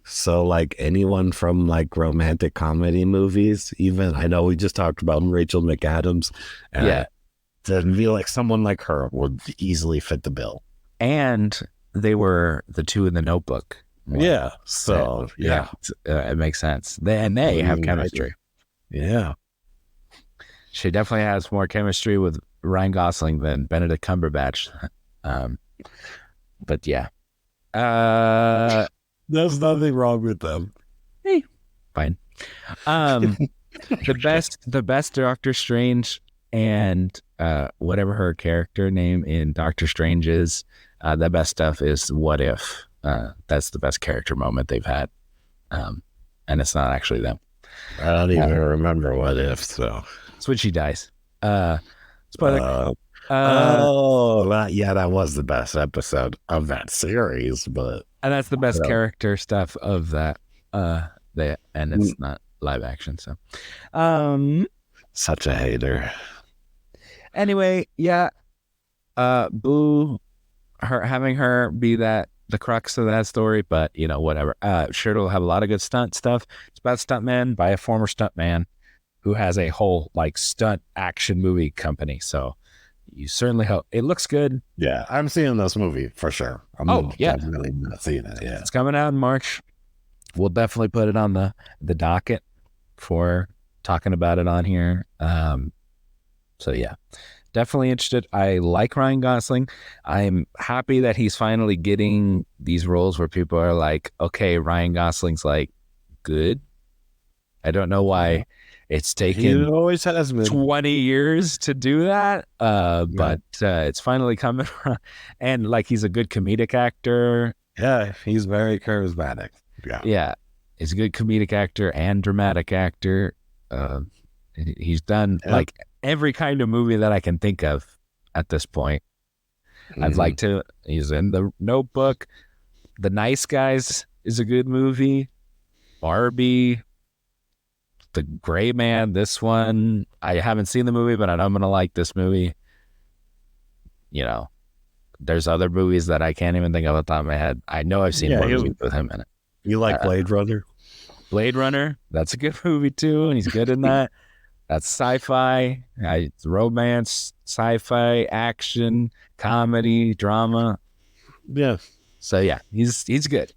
[SPEAKER 2] So like anyone from like romantic comedy movies, even I know we just talked about Rachel McAdams.
[SPEAKER 1] Yeah.
[SPEAKER 2] To feel like someone like her would easily fit the bill.
[SPEAKER 1] And they were the two in the Notebook.
[SPEAKER 2] Yeah. So yeah,
[SPEAKER 1] it makes sense. They have chemistry.
[SPEAKER 2] Yeah.
[SPEAKER 1] She definitely has more chemistry with Ryan Gosling than Benedict Cumberbatch. But yeah.
[SPEAKER 2] There's nothing wrong with them.
[SPEAKER 1] Hey, fine. The best Doctor Strange and whatever her character name in Doctor Strange is, the best stuff is What If. That's the best character moment they've had. And it's not actually them.
[SPEAKER 2] I don't even remember What If, so.
[SPEAKER 1] It's when she dies. Spoiler.
[SPEAKER 2] That was the best episode of that series, but.
[SPEAKER 1] And that's the best character stuff of that. And it's not live action, so.
[SPEAKER 2] Such a hater.
[SPEAKER 1] Anyway, yeah. Boo, having her be the crux of that story, but whatever. Sure, it'll have a lot of good stunt stuff. It's about stuntman by a former stuntman who has a whole like stunt action movie company. So you certainly hope it looks good.
[SPEAKER 2] Yeah, I'm seeing this movie for sure. I'm definitely not seeing it. Yeah,
[SPEAKER 1] it's coming out in March. We'll definitely put it on the docket for talking about it on here. So yeah, definitely interested. I like Ryan Gosling. I'm happy that he's finally getting these roles where people are like, okay, Ryan Gosling's like good. I don't know why it's taken
[SPEAKER 2] always has been
[SPEAKER 1] 20 years to do that. But it's finally coming. And like, he's a good comedic actor.
[SPEAKER 2] Yeah, he's very charismatic.
[SPEAKER 1] Yeah, he's a good comedic actor and dramatic actor. He's done like every kind of movie that I can think of at this point. Mm-hmm. He's in The Notebook. The Nice Guys is a good movie. Barbie, The Gray Man, this one. I haven't seen the movie, but I know I'm going to like this movie. There's other movies that I can't even think of off the top of my head. I know I've seen more movies with him in it.
[SPEAKER 2] You like Blade Runner?
[SPEAKER 1] Blade Runner, that's a good movie too, and he's good in that. That's sci-fi, it's romance, sci-fi, action, comedy, drama.
[SPEAKER 2] Yeah.
[SPEAKER 1] So yeah, he's good.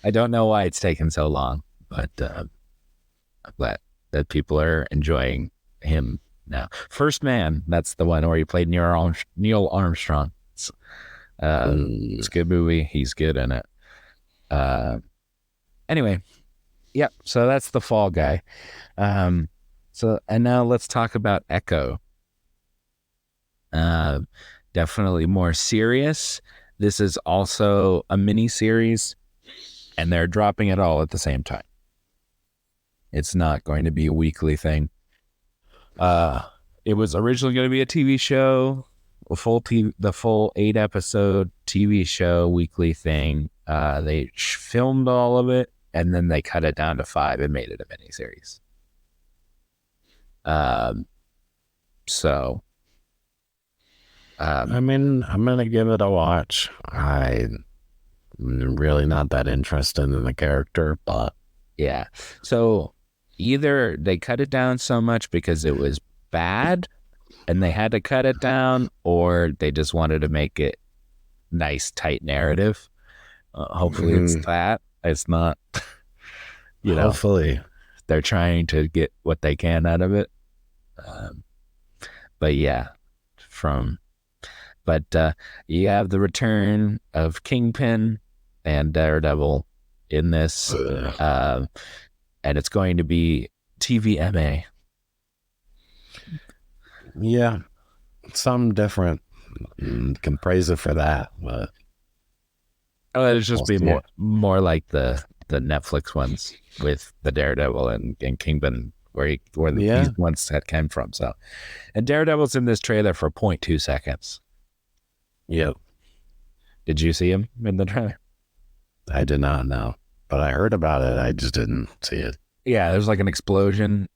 [SPEAKER 1] I don't know why it's taken so long, but I'm glad that people are enjoying him now. First Man, that's the one where he played Neil Armstrong. It's a good movie. He's good in it. Anyway, yep. So that's the Fall Guy. And now let's talk about Echo. Definitely more serious. This is also a mini series, and they're dropping it all at the same time. It's not going to be a weekly thing. It was originally going to be a TV show, the full 8-episode TV show weekly thing. They filmed all of it, and then they cut it down to 5 and made it a mini series.
[SPEAKER 2] I mean, I'm gonna give it a watch. I'm really not that interested in the character, but
[SPEAKER 1] yeah. So either they cut it down so much because it was bad and they had to cut it down, or they just wanted to make it nice, tight narrative. Hopefully it's that. It's not,
[SPEAKER 2] hopefully
[SPEAKER 1] they're trying to get what they can out of it. But yeah, you have the return of Kingpin and Daredevil in this, and it's going to be TVMA.
[SPEAKER 2] Yeah, some different. Can praise it for that, but
[SPEAKER 1] it'll just be more like the Netflix ones with the Daredevil and Kingpin, where these ones that came from. So, and Daredevil's in this trailer for 0.2 seconds.
[SPEAKER 2] Yep.
[SPEAKER 1] Did you see him in the trailer?
[SPEAKER 2] I did not know, but I heard about it. I just didn't see it.
[SPEAKER 1] Yeah, there's like an explosion,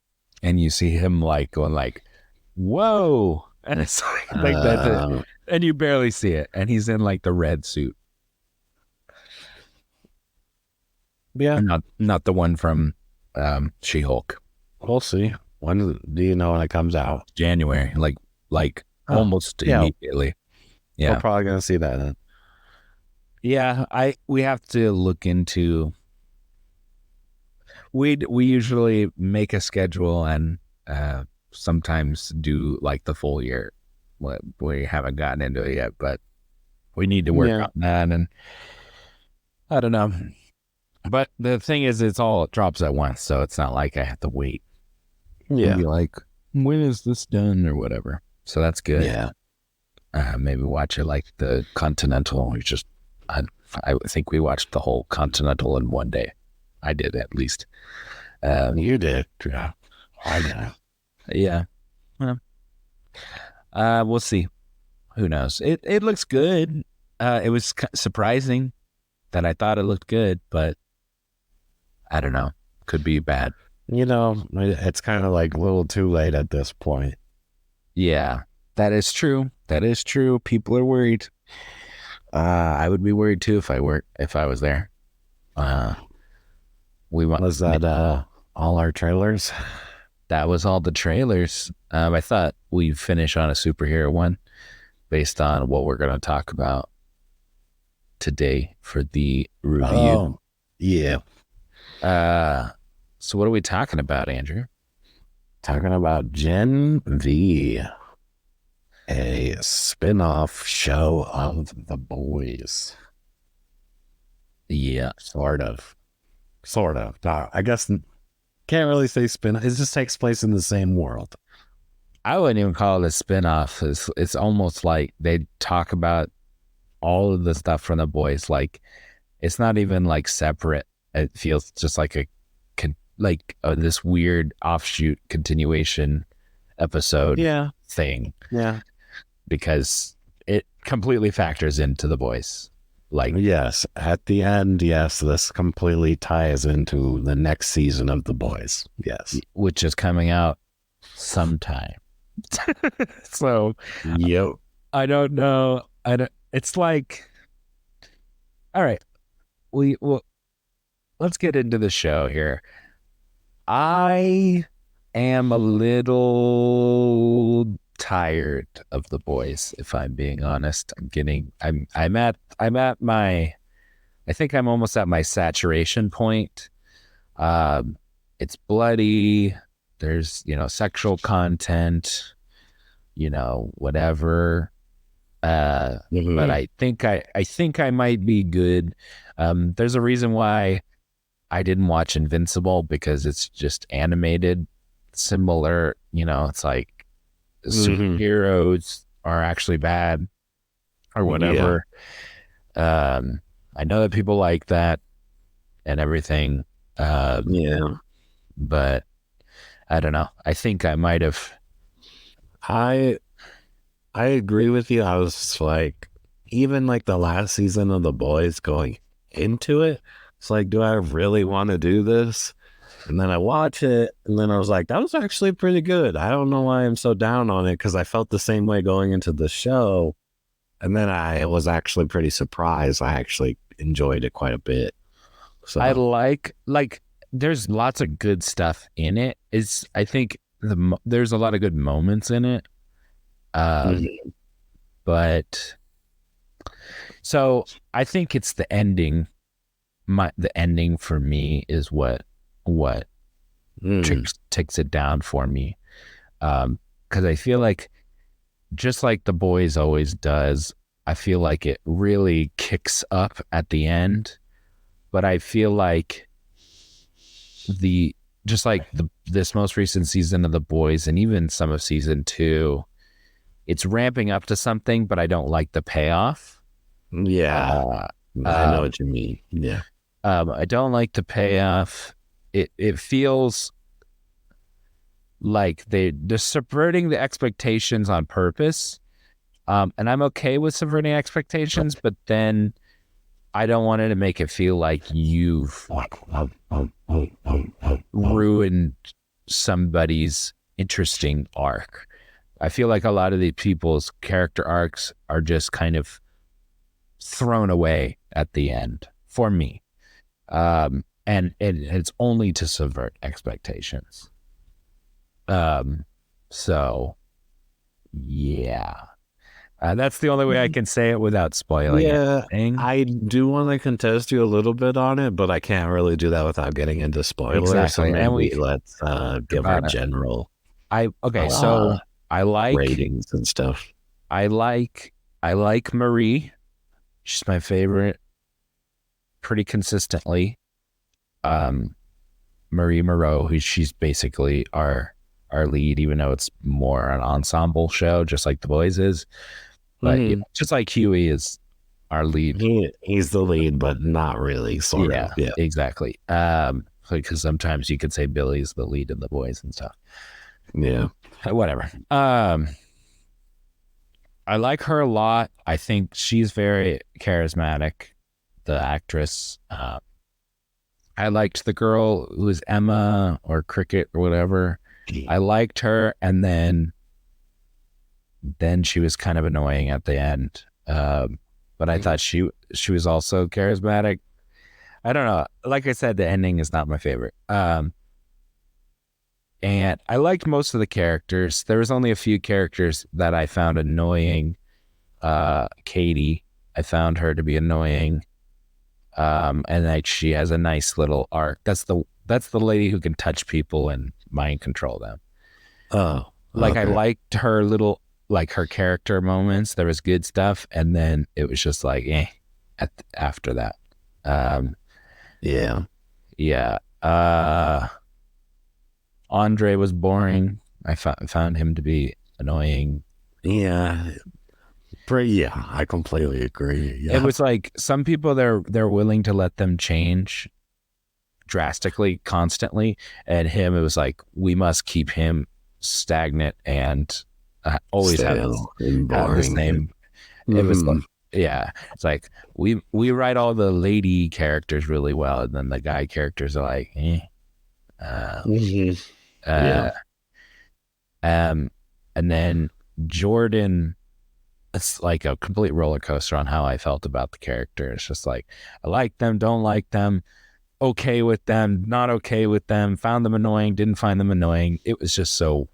[SPEAKER 1] and you see him like going like, "Whoa!" and it's like that, and you barely see it, and he's in like the red suit.
[SPEAKER 2] Yeah,
[SPEAKER 1] Not the one from She-Hulk.
[SPEAKER 2] we'll see. When do you know when it comes out?
[SPEAKER 1] January, like
[SPEAKER 2] Oh,
[SPEAKER 1] almost
[SPEAKER 2] yeah,
[SPEAKER 1] immediately.
[SPEAKER 2] we're
[SPEAKER 1] Yeah.
[SPEAKER 2] probably gonna see that then.
[SPEAKER 1] Yeah, we have to look into. We usually make a schedule and sometimes do like the full year. We haven't gotten into it yet, but we need to work
[SPEAKER 2] Yeah,
[SPEAKER 1] on that. And I don't know. But the thing is, it drops at once, so it's not like I have to wait and
[SPEAKER 2] yeah,
[SPEAKER 1] be like, when is this done or whatever. So that's good.
[SPEAKER 2] yeah.
[SPEAKER 1] Maybe watch it like the Continental. I think we watched the whole Continental in one day. I did at least.
[SPEAKER 2] You did. Yeah, I know.
[SPEAKER 1] Yeah. Well, we'll see. Who knows? It looks good. It was surprising that I thought it looked good, but I don't know. Could be bad.
[SPEAKER 2] It's kind of like a little too late at this point.
[SPEAKER 1] Yeah, that is true. That is true. People are worried. I would be worried too if I was there.
[SPEAKER 2] Was that all our trailers?
[SPEAKER 1] That was all the trailers. I thought we'd finish on a superhero one based on what we're going to talk about today for the review.
[SPEAKER 2] Oh, yeah.
[SPEAKER 1] So what are we talking about, Andrew?
[SPEAKER 2] Talking about Gen V, a spin-off show of The Boys.
[SPEAKER 1] Yeah.
[SPEAKER 2] Sort of. I guess can't really say spin-off. It just takes place in the same world.
[SPEAKER 1] I wouldn't even call it a spin-off. It's almost like they talk about all of the stuff from The Boys. Like, it's not even like separate. It feels just like this weird offshoot continuation episode thing.
[SPEAKER 2] Yeah.
[SPEAKER 1] Because it completely factors into The Boys. Like,
[SPEAKER 2] yes, at the end, yes, this completely ties into the next season of The Boys. Yes.
[SPEAKER 1] Which is coming out sometime. So,
[SPEAKER 2] yep.
[SPEAKER 1] I don't know. It's like, all right, let's get into the show here. I am a little tired of The Boys, if I'm being honest. I'm at my, I think I'm almost at my saturation point. It's bloody. There's, sexual content, whatever. But I think I might be good. There's a reason why I didn't watch Invincible, because it's just animated, similar. It's like superheroes are actually bad or whatever. I know that people like that and everything. But I don't know. I think I might have.
[SPEAKER 2] I agree with you. I was like, even like the last season of The Boys, going into it, it's like, do I really want to do this? And then I watch it, and then I was like, that was actually pretty good. I don't know why I'm so down on it, because I felt the same way going into the show. And then I was actually pretty surprised. I actually enjoyed it quite a bit. So
[SPEAKER 1] I like there's lots of good stuff in it. I think there's a lot of good moments in it. But so I think it's the ending. The ending for me is what takes it down for me. Because I feel like, just like The Boys always does, I feel like it really kicks up at the end. But I feel like this most recent season of The Boys, and even some of season 2, it's ramping up to something, but I don't like the payoff.
[SPEAKER 2] Yeah. I know what you mean. Yeah.
[SPEAKER 1] I don't like the payoff. It feels like they're subverting the expectations on purpose. And I'm okay with subverting expectations, but then I don't want it to make it feel like you've ruined somebody's interesting arc. I feel like a lot of these people's character arcs are just kind of thrown away at the end for me. And and it's only to subvert expectations. So yeah, that's the only way I can say it without spoiling anything.
[SPEAKER 2] I do want to contest you a little bit on it, but I can't really do that without getting into spoilers.
[SPEAKER 1] Exactly.
[SPEAKER 2] So maybe let's give our general
[SPEAKER 1] so I like
[SPEAKER 2] ratings and stuff.
[SPEAKER 1] I like Marie. She's my favorite pretty consistently. Marie Moreau, she's basically our lead, even though it's more an ensemble show, just like The Boys is. But just like Huey is our lead.
[SPEAKER 2] He's the lead, but not really, sort of. Yeah,
[SPEAKER 1] exactly. Because sometimes you could say Billy's the lead in The Boys and stuff.
[SPEAKER 2] Yeah.
[SPEAKER 1] Whatever. I like her a lot. I think she's very charismatic, the actress. I liked the girl who was Emma or Cricket or whatever. I liked her, and then she was kind of annoying at the end. But I thought she was also charismatic. I don't know. Like I said, the ending is not my favorite. And I liked most of the characters. There was only a few characters that I found annoying. Katie, I found her to be annoying. And like she has a nice little arc. That's the lady who can touch people and mind control them.
[SPEAKER 2] Oh,
[SPEAKER 1] like okay. I liked her little, like her character moments. There was good stuff, and then it was just like after that.
[SPEAKER 2] Yeah.
[SPEAKER 1] Andre was boring. I found him to be annoying.
[SPEAKER 2] Yeah. I completely agree. Yeah.
[SPEAKER 1] It was like some people they're willing to let them change drastically, constantly, and him, it was like we must keep him stagnant and always have the same. It was like, it's like we write all the lady characters really well, and then the guy characters are like, and then Jordan. It's like a complete roller coaster on how I felt about the character. It's just like, I like them, don't like them, okay with them, not okay with them, found them annoying, didn't find them annoying. It was just so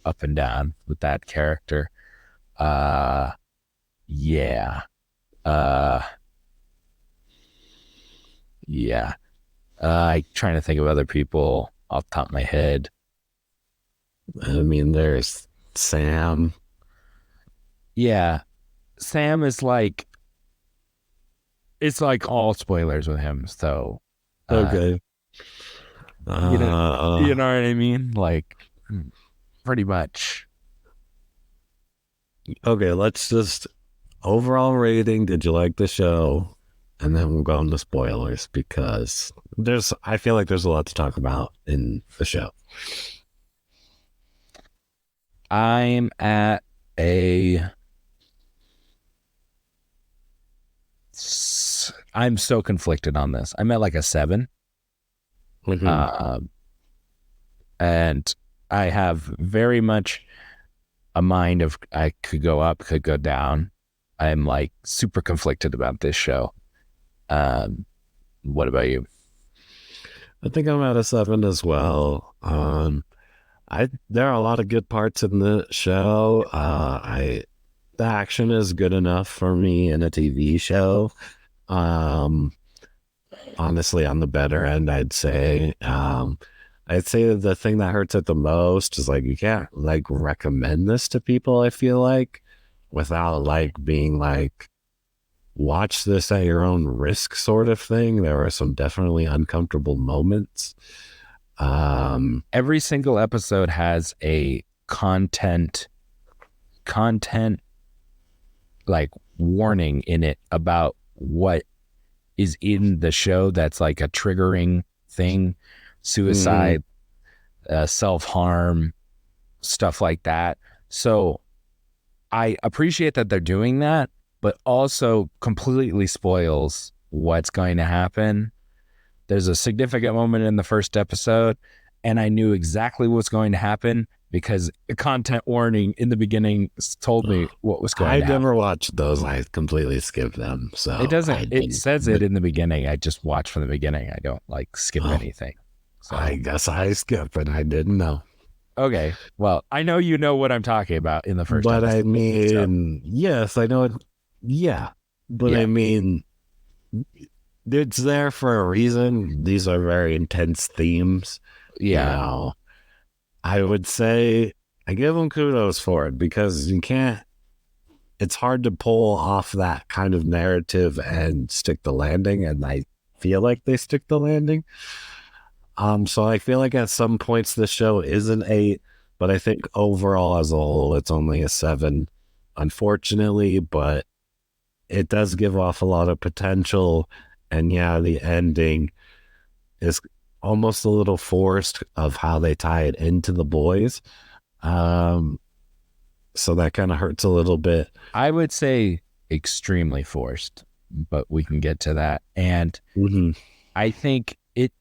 [SPEAKER 1] up and down with that character. I'm trying to think of other people off the top of my head.
[SPEAKER 2] I mean, there's Sam.
[SPEAKER 1] Yeah, Sam is like, it's like all spoilers with him. So,
[SPEAKER 2] okay,
[SPEAKER 1] you know what I mean? Like, pretty much.
[SPEAKER 2] Okay, let's just overall rating. Did you like the show? And then we'll go into spoilers because I feel like there's a lot to talk about in the show.
[SPEAKER 1] I'm at I'm so conflicted on this. I'm at like a 7. And I have very much a mind of I could go up, could go down. I'm like super conflicted about this show. What about you?
[SPEAKER 2] I think I'm at a 7 as well. There are a lot of good parts in the show. The action is good enough for me in a TV show. Honestly, on the better end, I'd say. I'd say the thing that hurts it the most is like you can't like recommend this to people, I feel like, without like being like, watch this at your own risk sort of thing. There are some definitely uncomfortable moments.
[SPEAKER 1] Every single episode has a content like warning in it about what is in the show that's like a triggering thing, suicide, self-harm, stuff like that. So I appreciate that they're doing that, but also completely spoils what's going to happen. There's a significant moment in the first episode and I knew exactly what's going to happen because a content warning in the beginning told me what was going
[SPEAKER 2] I
[SPEAKER 1] to happen.
[SPEAKER 2] never watched those. I completely skipped them. So
[SPEAKER 1] It doesn't. It
[SPEAKER 2] didn't-
[SPEAKER 1] says it in the beginning. I just watch from the beginning. I don't like skip anything. So
[SPEAKER 2] I guess I skipped, and I didn't know.
[SPEAKER 1] okay. Well, I know you know what I'm talking about in the first.
[SPEAKER 2] But I
[SPEAKER 1] episode,
[SPEAKER 2] mean, yes, I know it. Yeah, but
[SPEAKER 1] Yeah.
[SPEAKER 2] I mean, it's there for a reason. These are very intense themes.
[SPEAKER 1] yeah.
[SPEAKER 2] You know, I would say I give them kudos for it because you can't. It's hard to pull off that kind of narrative and stick the landing, and I feel like they stick the landing. So I feel like at some points the show is an 8, but I think overall as a whole it's only a 7, unfortunately. But it does give off a lot of potential, and yeah, the ending is almost a little forced of how they tie it into the boys. So that kind of hurts a little bit.
[SPEAKER 1] I would say extremely forced, but we can get to that. And I think it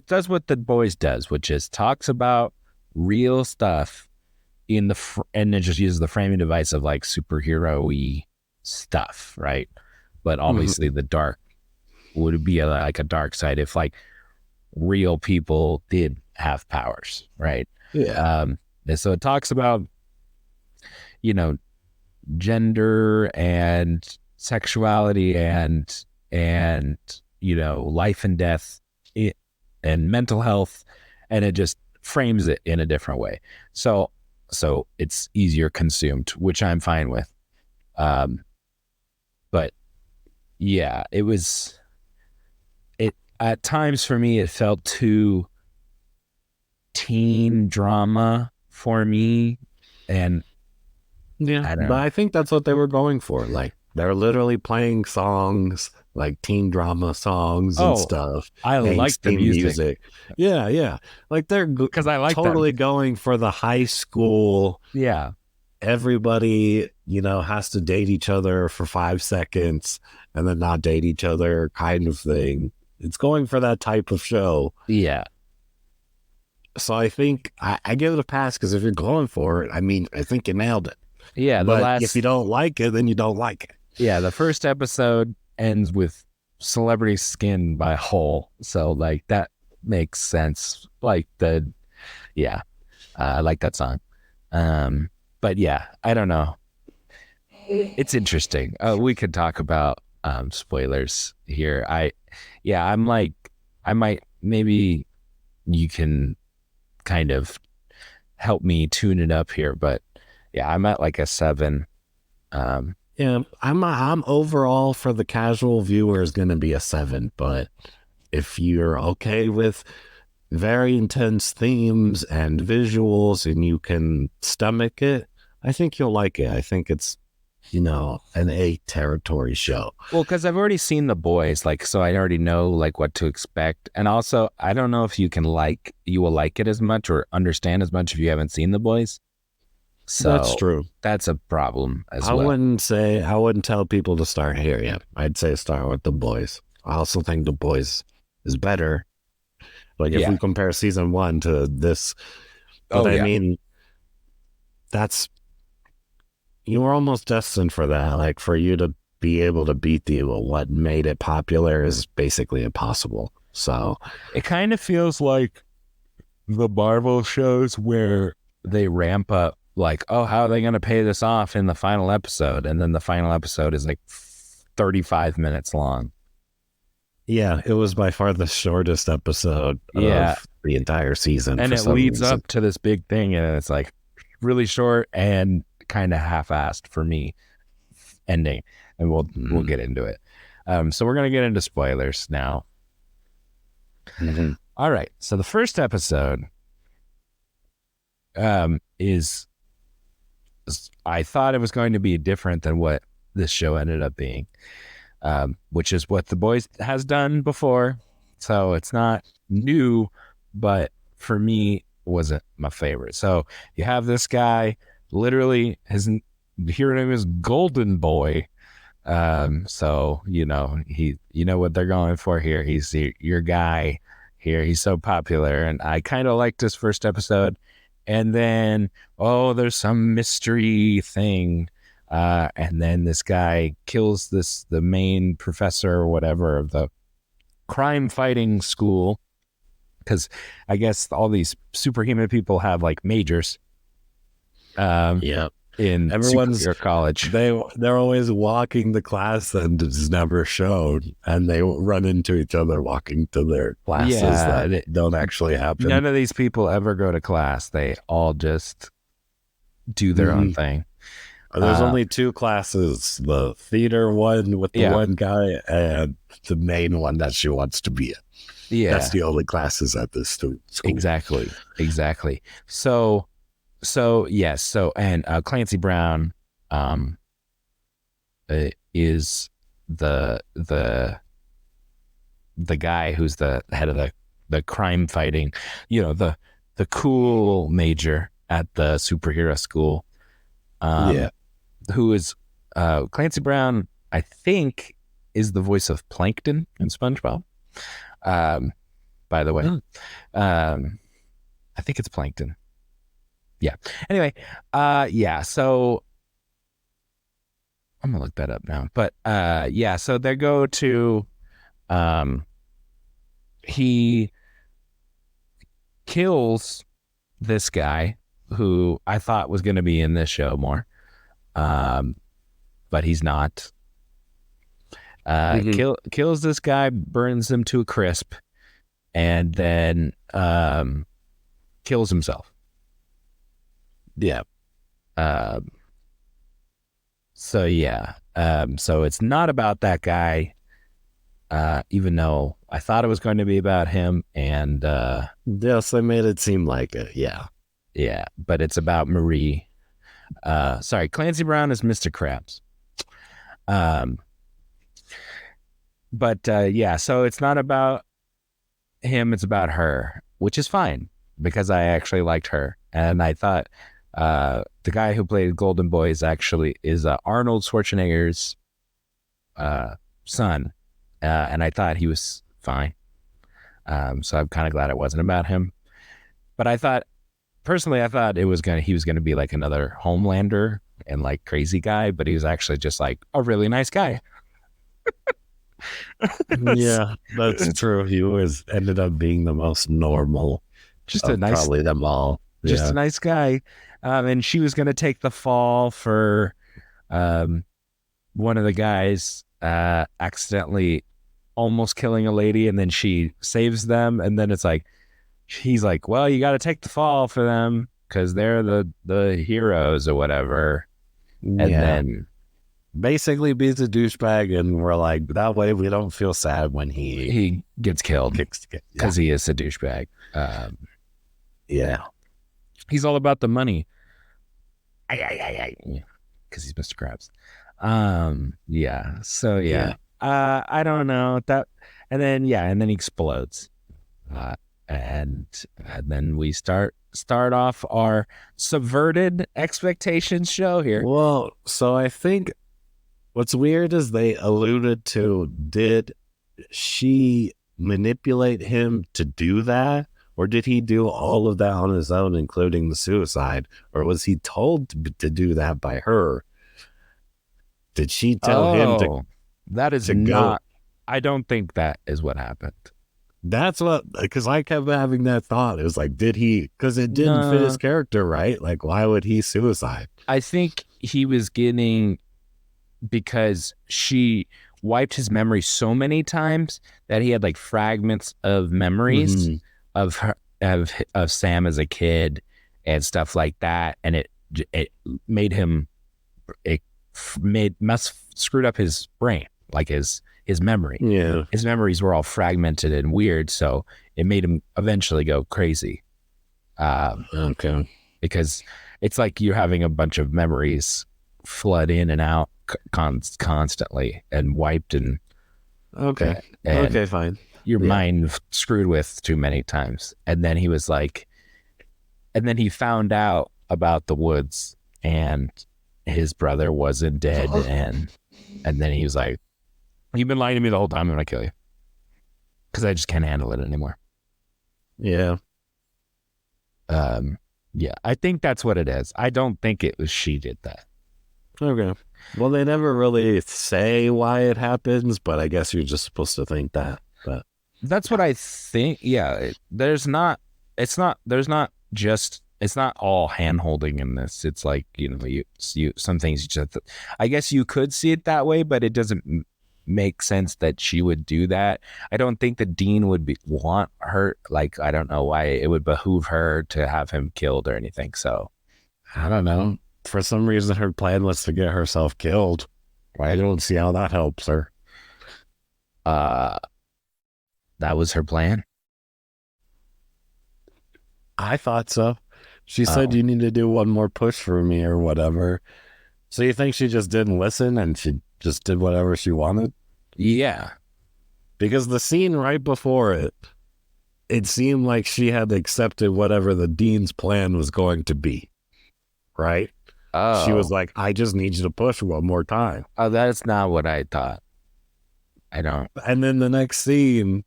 [SPEAKER 1] does what The Boys does, which is talks about real stuff and it just uses the framing device of like superhero-y stuff, right? But obviously the dark would be like a dark side if like real people did have powers, right?
[SPEAKER 2] Yeah.
[SPEAKER 1] And so it talks about, you know, gender and sexuality and you know, life and death and mental health, and it just frames it in a different way. So it's easier consumed, which I'm fine with. But yeah, it at times for me, it felt too teen drama for me. And
[SPEAKER 2] Yeah,
[SPEAKER 1] I don't
[SPEAKER 2] but
[SPEAKER 1] know.
[SPEAKER 2] I think that's what they were going for. Like they're literally playing songs, like teen drama songs and stuff.
[SPEAKER 1] I like the
[SPEAKER 2] angsty
[SPEAKER 1] music.
[SPEAKER 2] Yeah. Like they're
[SPEAKER 1] Because I like
[SPEAKER 2] totally
[SPEAKER 1] them.
[SPEAKER 2] going for the high school.
[SPEAKER 1] Yeah.
[SPEAKER 2] Everybody, you know, has to date each other for 5 seconds and then not date each other kind of thing. It's going for that type of show.
[SPEAKER 1] Yeah.
[SPEAKER 2] So I think I give it a pass because if you're going for it, I mean, I think you nailed it.
[SPEAKER 1] Yeah.
[SPEAKER 2] But if you don't like it, then you don't like it.
[SPEAKER 1] Yeah, the first episode ends with Celebrity Skin by Hole. So like that makes sense. Like I like that song. But yeah, I don't know. It's interesting. We could talk about spoilers here. I'm like, I might, maybe you can kind of help me tune it up here, but yeah, I'm at like a 7.
[SPEAKER 2] Yeah, I'm overall for the casual viewer is going to be a 7, but if you're okay with very intense themes and visuals and you can stomach it, I think you'll like it. I think it's, you know, an 8 territory show.
[SPEAKER 1] Well, because I've already seen The Boys, like, so I already know like what to expect. And also, I don't know if you will like it as much or understand as much if you haven't seen The Boys. So
[SPEAKER 2] That's true.
[SPEAKER 1] That's a problem as
[SPEAKER 2] I
[SPEAKER 1] well.
[SPEAKER 2] I wouldn't tell people to start here yet. I'd say start with The Boys. I also think The Boys is better. Like if we compare season 1 to this, but I mean, you were almost destined for that. Like for you to be able to beat what made it popular is basically impossible. So
[SPEAKER 1] it kind of feels like the Marvel shows where they ramp up like, oh, how are they going to pay this off in the final episode? And then the final episode is like 35 minutes long.
[SPEAKER 2] Yeah, it was by far the shortest episode of the entire season.
[SPEAKER 1] And it leads up to this big thing, and it's like really short and kind of half-assed for me ending. And we'll get into it. So we're going to get into spoilers now. All right. So the first episode is, I thought it was going to be different than what this show ended up being, which is what The Boys has done before. So it's not new, but for me, wasn't my favorite. So you have this guy, literally, his name is Golden Boy. So, you know, you know what they're going for here. He's your guy here. He's so popular. And I kind of liked his first episode. And then, oh, there's some mystery thing. And then this guy kills the main professor or whatever of the crime fighting school. Because I guess all these superhuman people have like majors.
[SPEAKER 2] Yeah.
[SPEAKER 1] In
[SPEAKER 2] Everyone's
[SPEAKER 1] superhero college.
[SPEAKER 2] They're always walking the class and it's never shown, and they run into each other walking to their classes that don't actually happen.
[SPEAKER 1] None of these people ever go to class. They all just do their own thing.
[SPEAKER 2] There's only two classes: the theater one with the one guy, and the main one that she wants to be in.
[SPEAKER 1] Yeah,
[SPEAKER 2] that's the only classes at this school.
[SPEAKER 1] Exactly. So yes. So and Clancy Brown is the guy who's the head of the crime fighting, the cool major at the superhero school. Who is Clancy Brown, I think, is the voice of Plankton in SpongeBob. By the way, I think it's Plankton. Yeah. Anyway, so I'm gonna look that up now. But so they go to he kills this guy who I thought was gonna be in this show more. But he's not. Kills this guy, burns him to a crisp, and then kills himself.
[SPEAKER 2] Yeah.
[SPEAKER 1] So it's not about that guy, even though I thought it was going to be about him. And
[SPEAKER 2] yes, they made it seem like it. Yeah.
[SPEAKER 1] Yeah, but it's about Marie. Sorry, Clancy Brown is Mr. Krabs. So it's not about him, it's about her, which is fine because I actually liked her. And I thought the guy who played Golden Boy is Arnold Schwarzenegger's son. And I thought he was fine. So I'm kind of glad it wasn't about him. But I thought he was gonna be like another Homelander and like crazy guy, but he was actually just like a really nice guy.
[SPEAKER 2] Yeah, that's true. He ended up being the most normal,
[SPEAKER 1] just a nice,
[SPEAKER 2] probably them all.
[SPEAKER 1] Just a nice guy. And she was gonna take the fall for one of the guys accidentally almost killing a lady, and then she saves them, and then it's like he's like, well, you got to take the fall for them because they're the heroes or whatever. And then
[SPEAKER 2] basically beats a douchebag, and we're like, that way we don't feel sad when
[SPEAKER 1] he gets killed because he is a douchebag. He's all about the money. Because he's Mr. Krabs. I don't know that. And then he explodes. And then we start off our subverted expectations show here.
[SPEAKER 2] Well, so I think what's weird is they alluded to, did she manipulate him to do that? Or did he do all of that on his own, including the suicide? Or was he told to do that by her? Did she tell him to?
[SPEAKER 1] That is not. I don't think that is what happened.
[SPEAKER 2] That's what, because I kept having that thought. It was like, did he? Because it didn't fit his character, right? Like, why would he suicide?
[SPEAKER 1] I think he was because she wiped his memory so many times that he had like fragments of memories of her, of Sam as a kid and stuff like that, and it made him screwed up his brain, like his memory.
[SPEAKER 2] Yeah,
[SPEAKER 1] his memories were all fragmented and weird, so it made him eventually go crazy.
[SPEAKER 2] Okay,
[SPEAKER 1] because it's like you're having a bunch of memories flood in and out constantly and wiped and
[SPEAKER 2] okay, fine.
[SPEAKER 1] Your mind screwed with too many times. And then he was like, and then he found out about the woods and his brother wasn't dead. And then he was like, you've been lying to me the whole time. I'm going to kill you. Because I just can't handle it anymore.
[SPEAKER 2] Yeah.
[SPEAKER 1] Yeah, I think that's what it is. I don't think it was she did that.
[SPEAKER 2] Okay. Well, they never really say why it happens, but I guess you're just supposed to think that. But
[SPEAKER 1] That's what I think. Yeah, there's not. It's not. There's not just. It's not all hand holding in this. It's like you some things you just. I guess you could see it that way, but it doesn't make sense that she would do that. I don't think the dean would want her. Like I don't know why it would behoove her to have him killed or anything. So
[SPEAKER 2] I don't know. For some reason, her plan was to get herself killed. I don't see how that helps her.
[SPEAKER 1] that was her plan.
[SPEAKER 2] I thought so. She said you need to do one more push for me or whatever. So you think she just didn't listen and she just did whatever she wanted?
[SPEAKER 1] Yeah.
[SPEAKER 2] Because the scene right before it seemed like she had accepted whatever the dean's plan was going to be. Right?
[SPEAKER 1] Oh.
[SPEAKER 2] She was like, I just need you to push one more time.
[SPEAKER 1] Oh, that's not what I thought. I don't.
[SPEAKER 2] And then the next scene,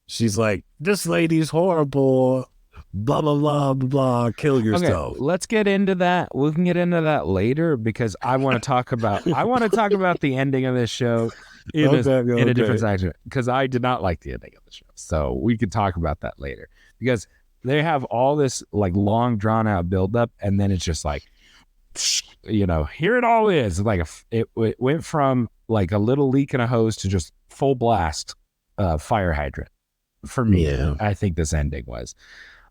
[SPEAKER 2] she's like, this lady's horrible. Blah, blah, blah, blah, blah. Kill yourself.
[SPEAKER 1] Okay, let's get into that. We can get into that later because I want to talk about the ending of this show in a different section because I did not like the ending of the show. So we could talk about that later because they have all this like long drawn out buildup and then it's just like, here it all is. Like it went from like a little leak in a hose to just full blast fire hydrant for me.
[SPEAKER 2] Yeah.
[SPEAKER 1] I think this ending was.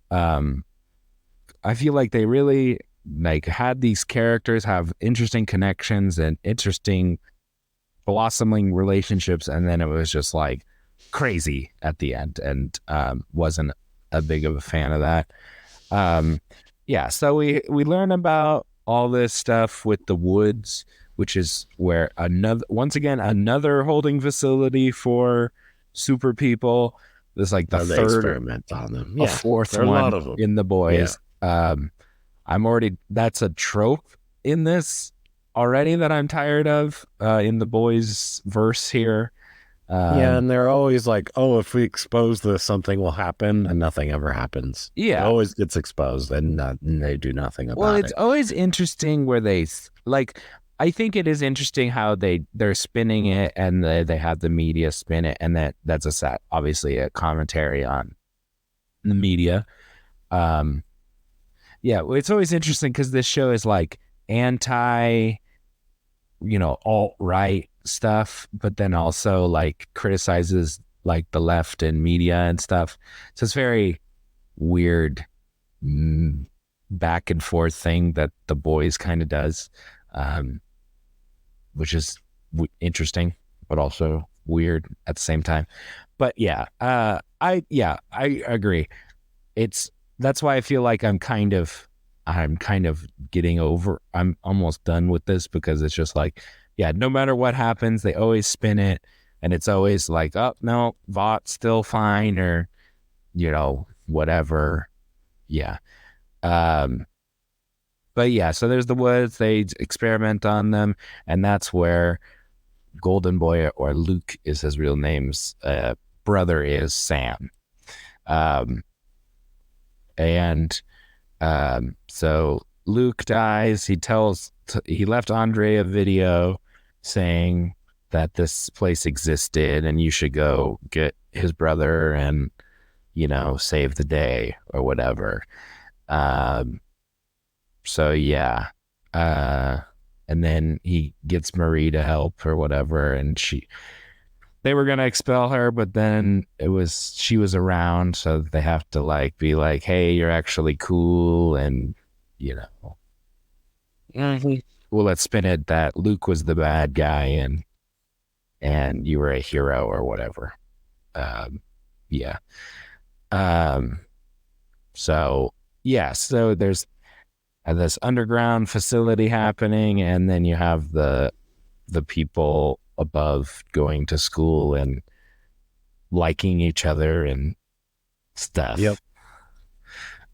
[SPEAKER 1] I feel like they really like had these characters have interesting connections and interesting blossoming relationships, and then it was just like crazy at the end, and wasn't a big of a fan of that. So we learn about all this stuff with the woods, which is where another holding facility for super people. There's like the third
[SPEAKER 2] experiment on them. Yeah,
[SPEAKER 1] fourth one, a lot of them in the boys. Yeah. That's a trope in this already that I'm tired of in the boys verse here.
[SPEAKER 2] And they're always like, oh, if we expose this, something will happen, and nothing ever happens.
[SPEAKER 1] Yeah.
[SPEAKER 2] It always gets exposed, and they do nothing about it.
[SPEAKER 1] Well, it's always interesting where they, like, I think it is interesting how they're spinning it, and they have the media spin it, and that's obviously a commentary on the media. It's always interesting because this show is, like, anti, alt-right stuff, but then also like criticizes like the left and media and stuff. So it's very weird back and forth thing that the boys kind of does, which is interesting, but also weird at the same time. But I agree. That's why I feel like I'm kind of getting over. I'm almost done with this because it's just like, no matter what happens, they always spin it, and it's always like, oh no, Vought's still fine, or whatever. So there's the woods. They experiment on them, and that's where Golden Boy, or Luke is his real name's brother, is Sam. So Luke dies. He left Andre a video saying that this place existed and you should go get his brother and, save the day or whatever. And then he gets Marie to help or whatever. And they were going to expel her, but then she was around. So they have to like be like, hey, you're actually cool. And, well, let's spin it that Luke was the bad guy and you were a hero or whatever. So there's this underground facility happening, and then you have the people above going to school and liking each other and stuff.
[SPEAKER 2] Yep.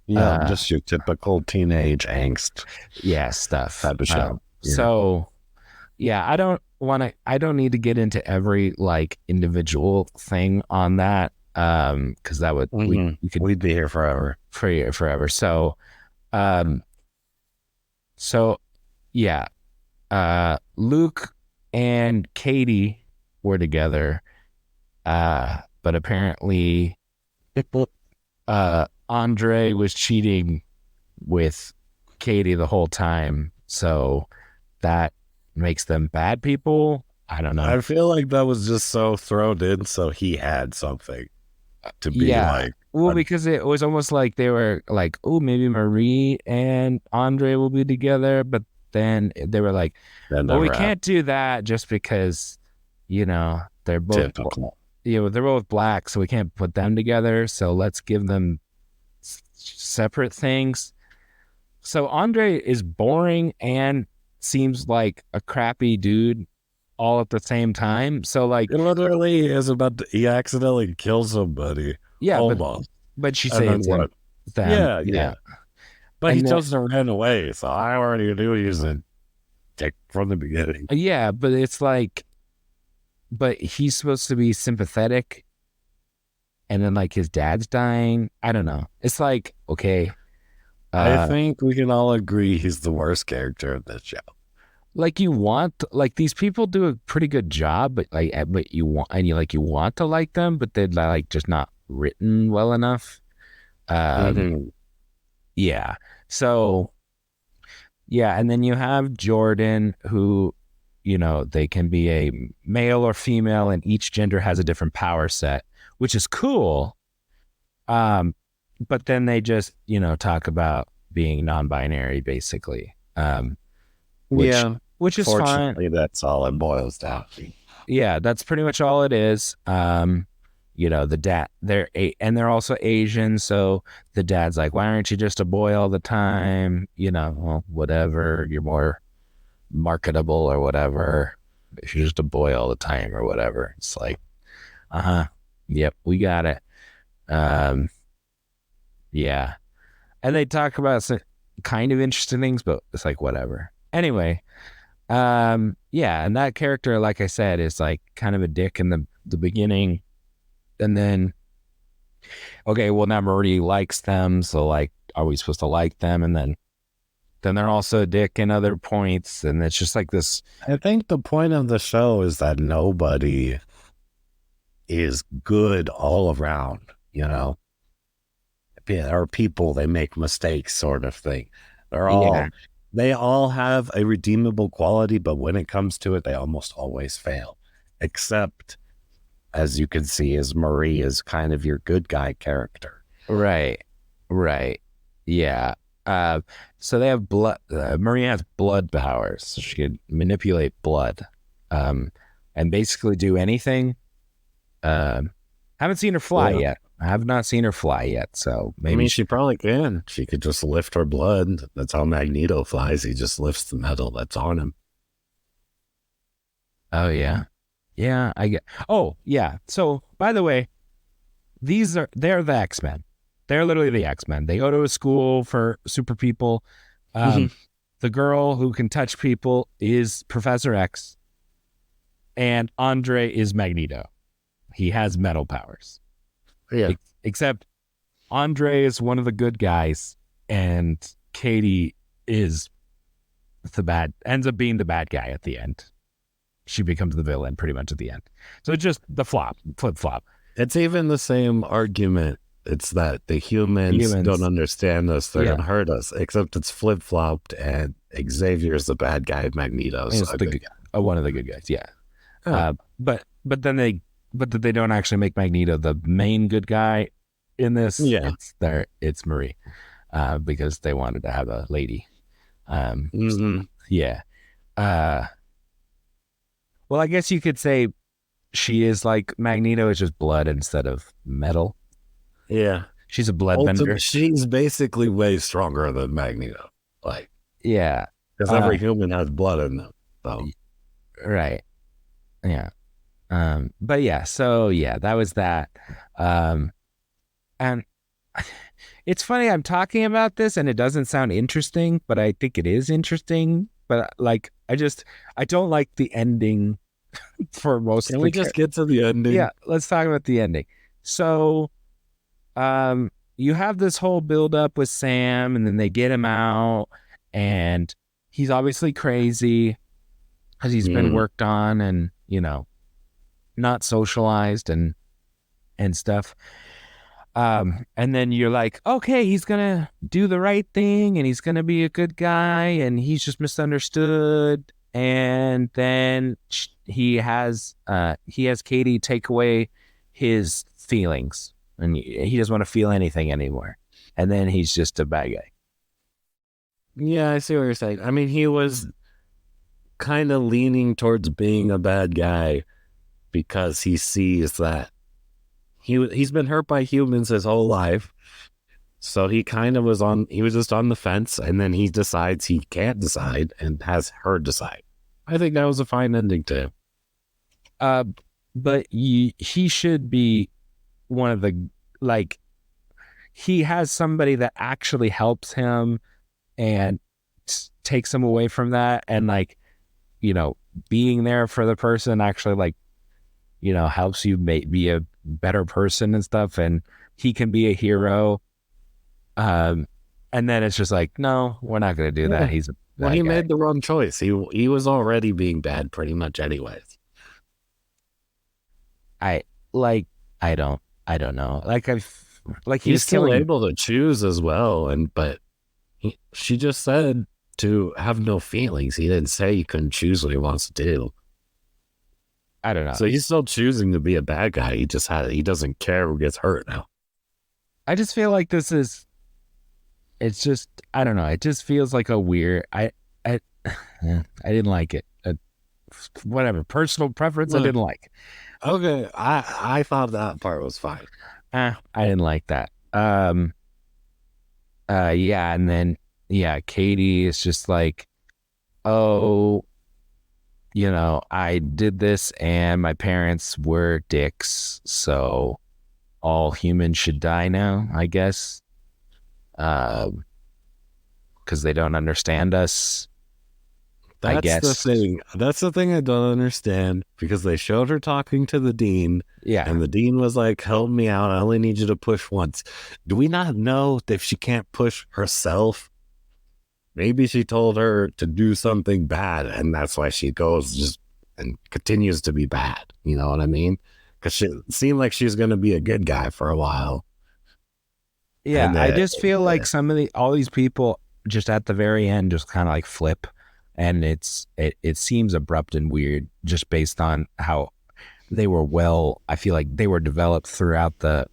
[SPEAKER 2] Yeah, just your typical teenage angst.
[SPEAKER 1] Yeah, stuff.
[SPEAKER 2] Type of show.
[SPEAKER 1] So, I don't need to get into every like individual thing on that, because that would we'd
[SPEAKER 2] be here forever.
[SPEAKER 1] Forever. So, Um, so yeah, Luke and Katie were together, but apparently, Andre was cheating with Katie the whole time, so that makes them bad people. I don't know.
[SPEAKER 2] I feel like that was just so thrown in, so he had something to be
[SPEAKER 1] Yeah.
[SPEAKER 2] like.
[SPEAKER 1] Well, because it was almost like they were like, oh, maybe Marie and Andre will be together. But then they were like,
[SPEAKER 2] That
[SPEAKER 1] well, we
[SPEAKER 2] never happened.
[SPEAKER 1] can't do that just because, they're both,
[SPEAKER 2] Typical.
[SPEAKER 1] they're both black. So we can't put them together. So let's give them separate things. So Andre is boring and seems like a crappy dude all at the same time. So like,
[SPEAKER 2] It literally is about he accidentally kills somebody.
[SPEAKER 1] yeah,
[SPEAKER 2] Almost.
[SPEAKER 1] but she
[SPEAKER 2] And then
[SPEAKER 1] saves
[SPEAKER 2] what?
[SPEAKER 1] them.
[SPEAKER 2] Yeah,
[SPEAKER 1] Yeah.
[SPEAKER 2] yeah. But he
[SPEAKER 1] And then,
[SPEAKER 2] chose to run away, so I already knew he was a dick from the beginning.
[SPEAKER 1] yeah, but it's like, but he's supposed to be sympathetic, and then like his dad's dying. I don't know. It's like, okay,
[SPEAKER 2] I
[SPEAKER 1] uh,
[SPEAKER 2] think we can all agree he's the worst character in this show.
[SPEAKER 1] like you want, like these people do a pretty good job, but you want, and you want to like them, but they're like just not written well enough.
[SPEAKER 2] Mhm.
[SPEAKER 1] Yeah. So yeah, and then you have Jordan, who, they can be a male or female, and each gender has a different power set, which is cool. But then they just, talk about being non-binary, basically, which
[SPEAKER 2] Yeah.
[SPEAKER 1] which is fine.
[SPEAKER 2] Fortunately, that's all it boils down to.
[SPEAKER 1] Yeah, that's pretty much all it is. The dad, they're also Asian, so the dad's like, why aren't you just a boy all the time? Well, whatever, you're more marketable or whatever if you're just a boy all the time or whatever. It's like, yep, we got it. Um, yeah, and they talk about some kind of interesting things, but it's like whatever. Anyway, yeah, and that character, like I said, is like kind of a dick in the beginning, and then okay, well now Marie likes them, so like, are we supposed to like them? And then they're also a dick in other points, and it's just like this.
[SPEAKER 2] I think the point of the show is that nobody is good all around, Or people, they make mistakes sort of thing.
[SPEAKER 1] Yeah.
[SPEAKER 2] They all have a redeemable quality, but when it comes to it, they almost always fail. Except, as you can see, is Marie is kind of your good guy character.
[SPEAKER 1] Right. Yeah. So they have blood. Marie has blood powers, so she can manipulate blood, and basically do anything. Haven't seen her fly yet. I have not seen her fly yet, so maybe
[SPEAKER 2] she probably can. She could just lift her blood. That's how Magneto flies. He just lifts the metal that's on him.
[SPEAKER 1] Oh yeah, yeah. I get. Oh yeah. So by the way, they're the X-Men. They're literally the X-Men. They go to a school for super people. The girl who can touch people is Professor X, and Andre is Magneto. He has metal powers.
[SPEAKER 2] Yeah.
[SPEAKER 1] Except Andre is one of the good guys, and Katie is ends up being the bad guy at the end. She becomes the villain pretty much at the end. So it's just the flip flop.
[SPEAKER 2] It's even the same argument. It's that the humans don't understand us. They're going to hurt us, except it's flip flopped, and Xavier's the bad guy. Magneto's a good guy.
[SPEAKER 1] One of the good guys. Yeah. But then they don't actually make Magneto the main good guy in this.
[SPEAKER 2] Yeah.
[SPEAKER 1] It's Marie, because they wanted to have a lady. Yeah. Well, I guess you could say she is like Magneto, is just blood instead of metal.
[SPEAKER 2] Yeah.
[SPEAKER 1] She's a bloodbender.
[SPEAKER 2] She's basically way stronger than Magneto. Like,
[SPEAKER 1] yeah.
[SPEAKER 2] Because every human has blood in them. So.
[SPEAKER 1] Right. Yeah. But yeah, so yeah, that was that. And it's funny, I'm talking about this and it doesn't sound interesting, but I think it is interesting. But like, I don't like the ending for most of
[SPEAKER 2] Can we just get to the ending?
[SPEAKER 1] Yeah, let's talk about the ending. So, you have this whole build up with Sam, and then they get him out, and he's obviously crazy because he's been worked on and, not socialized and stuff. And then you're like, okay, he's gonna do the right thing and he's gonna be a good guy and he's just misunderstood. And then he has Katie take away his feelings and he doesn't want to feel anything anymore. And then he's just a bad guy.
[SPEAKER 2] Yeah, I see what you're saying. I mean, he was kind of leaning towards being a bad guy because he sees that he's been hurt by humans his whole life. So he kind of he was just on the fence, and then he decides he can't decide and has her decide. I think that was a fine ending to him.
[SPEAKER 1] But he should be one of the, like, he has somebody that actually helps him and takes him away from that, and like, being there for the person actually, like, helps you be a better person and stuff, and he can be a hero. And then it's just like, no, we're not going to do that. He's a bad guy.
[SPEAKER 2] Made the wrong choice. He was already being bad pretty much anyways.
[SPEAKER 1] I don't know. Like
[SPEAKER 2] he's still able to choose as well, but she just said to have no feelings. He didn't say he couldn't choose what he wants to do.
[SPEAKER 1] I don't know.
[SPEAKER 2] So he's still choosing to be a bad guy. He doesn't care who gets hurt now.
[SPEAKER 1] I just feel like it's just, I don't know. It just feels like a weird, I didn't like it. Whatever, personal preference, I didn't like.
[SPEAKER 2] Okay, I thought that part was fine.
[SPEAKER 1] I didn't like that. Yeah, and then, Katie is just like, oh, I did this and my parents were dicks, so all humans should die now, I guess. Because they don't understand us.
[SPEAKER 2] That's the thing. That's the thing I don't understand, because they showed her talking to the dean.
[SPEAKER 1] Yeah.
[SPEAKER 2] And the dean was like, help me out. I only need you to push once. Do we not know that if she can't push herself, maybe she told her to do something bad, and that's why she goes just and continues to be bad. You know what I mean? Because she seemed like she's going to be a good guy for a while.
[SPEAKER 1] Yeah, I just feel like all these people just at the very end just kind of like flip, and it seems abrupt and weird just based on how they were I feel like they were developed throughout the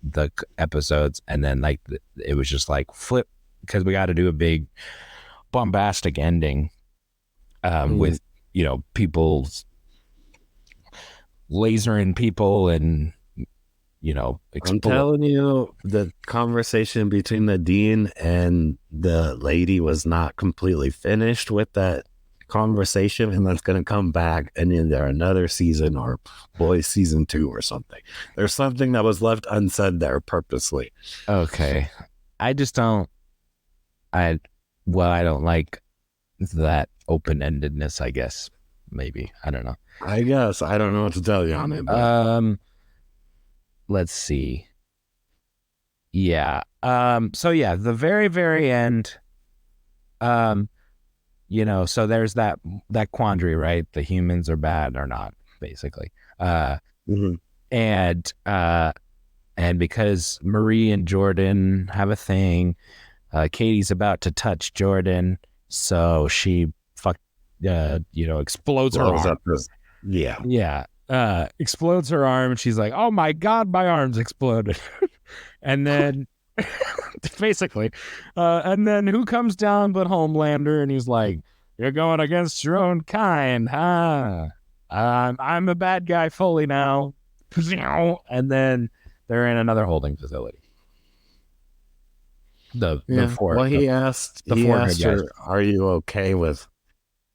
[SPEAKER 1] episodes, and then like it was just like flip because we got to do a big bombastic ending with people lasering people and
[SPEAKER 2] I'm telling you, the conversation between the dean and the lady was not completely finished with that conversation, and that's going to come back in either another season or Boys season 2 or something. There's something that was left unsaid there purposely.
[SPEAKER 1] Okay, I just don't. I don't like that open-endedness, I guess. Maybe. I don't know.
[SPEAKER 2] I guess. I don't know what to tell you on it. But...
[SPEAKER 1] let's see. Yeah. So yeah, the very, very end, so there's that quandary, right? The humans are bad or not, basically. And because Marie and Jordan have a thing, Katie's about to touch Jordan, so she explodes her arm. Explodes her arm. She's like, oh my God, my arm's exploded. And then basically, and then who comes down but Homelander, and he's like, you're going against your own kind, huh? I'm a bad guy fully now. And then they're in another holding facility.
[SPEAKER 2] He asked her, are you okay with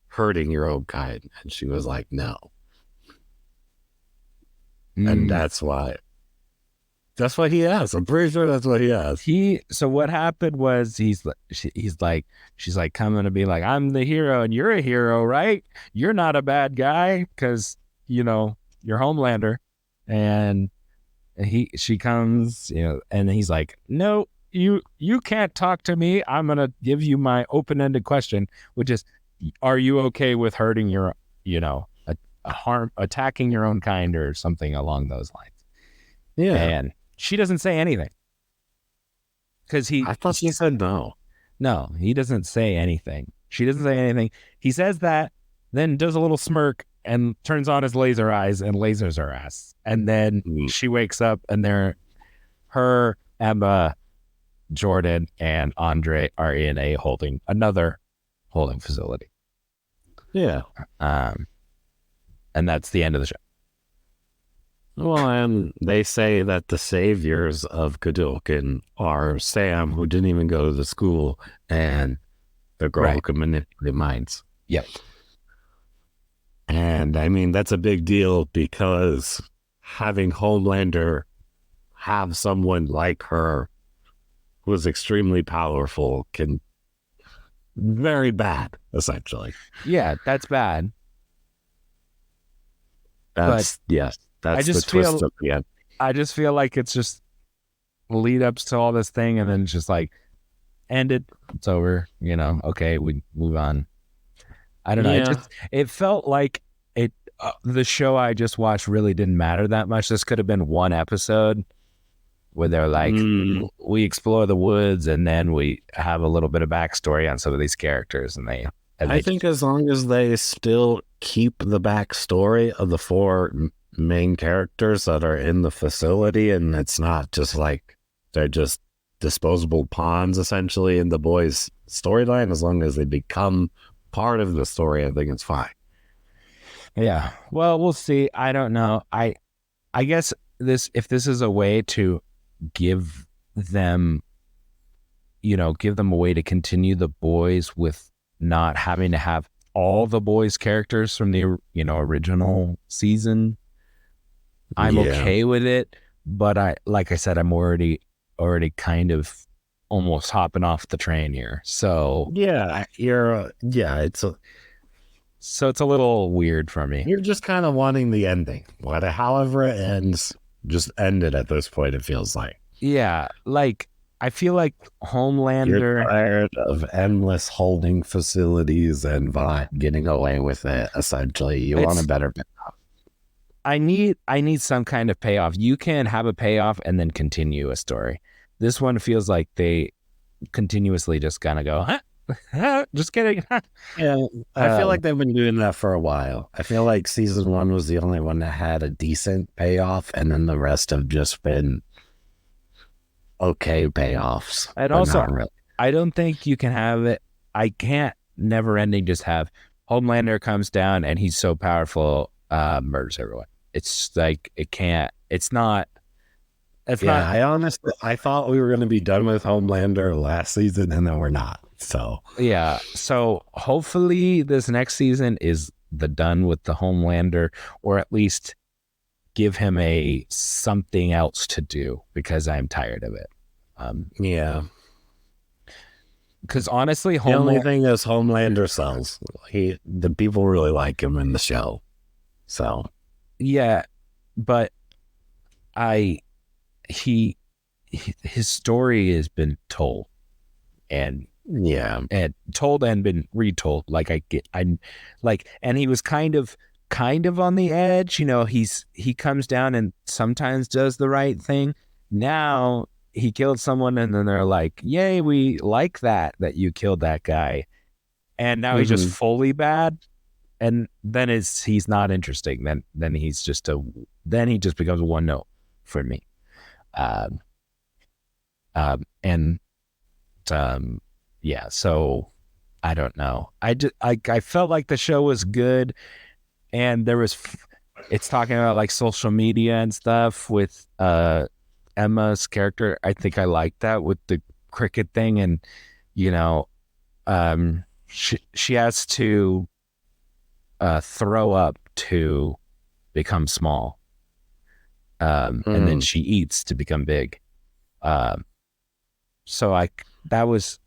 [SPEAKER 2] hurting your own kind? And she was like, no. And that's why he asked. I'm pretty sure that's what he asked.
[SPEAKER 1] So what happened was she's like coming to be like, I'm the hero and you're a hero, right? You're not a bad guy because you're Homelander. And she comes, and he's like, no, you can't talk to me. I'm gonna give you my open-ended question, which is, are you okay with hurting your, attacking your own kind or something along those lines?
[SPEAKER 2] Yeah.
[SPEAKER 1] And she doesn't say anything because
[SPEAKER 2] I thought she said no.
[SPEAKER 1] No, he doesn't say anything. She doesn't say anything. He says that, then does a little smirk and turns on his laser eyes and lasers her ass. And then she wakes up and her, Emma, Jordan, and Andre are in another holding facility.
[SPEAKER 2] Yeah.
[SPEAKER 1] And that's the end of the show.
[SPEAKER 2] Well, and they say that the saviors of Godolkin are Sam, who didn't even go to the school, and the girl who can manipulate minds.
[SPEAKER 1] Yep.
[SPEAKER 2] And I mean, that's a big deal because having Homelander have someone like her who is extremely powerful can very bad, essentially.
[SPEAKER 1] Yeah, that's bad.
[SPEAKER 2] That's the twist at the end.
[SPEAKER 1] I just feel like it's just lead ups to all this thing and then just like ended. It's over. Okay, we move on. I don't know.
[SPEAKER 2] Yeah.
[SPEAKER 1] It felt like the show I just watched really didn't matter that much. This could have been one episode where they're like, we explore the woods and then we have a little bit of backstory on some of these characters. I
[SPEAKER 2] think as long as they still keep the backstory of the four main characters that are in the facility, and it's not just like they're just disposable pawns essentially in the boys' storyline, as long as they become part of the story, I think it's fine.
[SPEAKER 1] Yeah. Well, we'll see. I don't know. I guess if this is a way to give them a way to continue the boys with not having to have all the boys characters from the original season, I'm okay with it. But like I said, I'm already kind of almost hopping off the train here. So so it's a little weird for me.
[SPEAKER 2] You're just kind of wanting the ending. However it ends, just end it at this point, it feels like.
[SPEAKER 1] Yeah, like I feel like Homelander.
[SPEAKER 2] You're tired of endless holding facilities and Vought getting away with it. Essentially, you want a better payoff.
[SPEAKER 1] I need some kind of payoff. You can have a payoff and then continue a story. This one feels like they continuously just kind of go, just kidding.
[SPEAKER 2] Yeah, I feel like they've been doing that for a while. I feel like season 1 was the only one that had a decent payoff, and then the rest have just been okay payoffs.
[SPEAKER 1] And also, really. I don't think you can have it. I can't never ending just have Homelander comes down and he's so powerful, murders everyone. It's like, it can't, it's not.
[SPEAKER 2] I thought we were going to be done with Homelander last season, and then we're not. So
[SPEAKER 1] yeah. So hopefully this next season is the done with the Homelander, or at least give him something else to do, because I'm tired of it. Because honestly,
[SPEAKER 2] the only thing is Homelander sells. The people really like him in the show. So
[SPEAKER 1] yeah, but his story has been told, and told and been retold. And he was kind of on the edge. He comes down and sometimes does the right thing. Now he killed someone, and then they're like, "Yay, we like that you killed that guy." And now he's just fully bad, and then he's not interesting. Then he just becomes a one note for me. So I don't know. I felt like the show was good, and it's talking about like social media and stuff with Emma's character. I think I like that with the cricket thing, and she has to throw up to become small, and then she eats to become big. So that was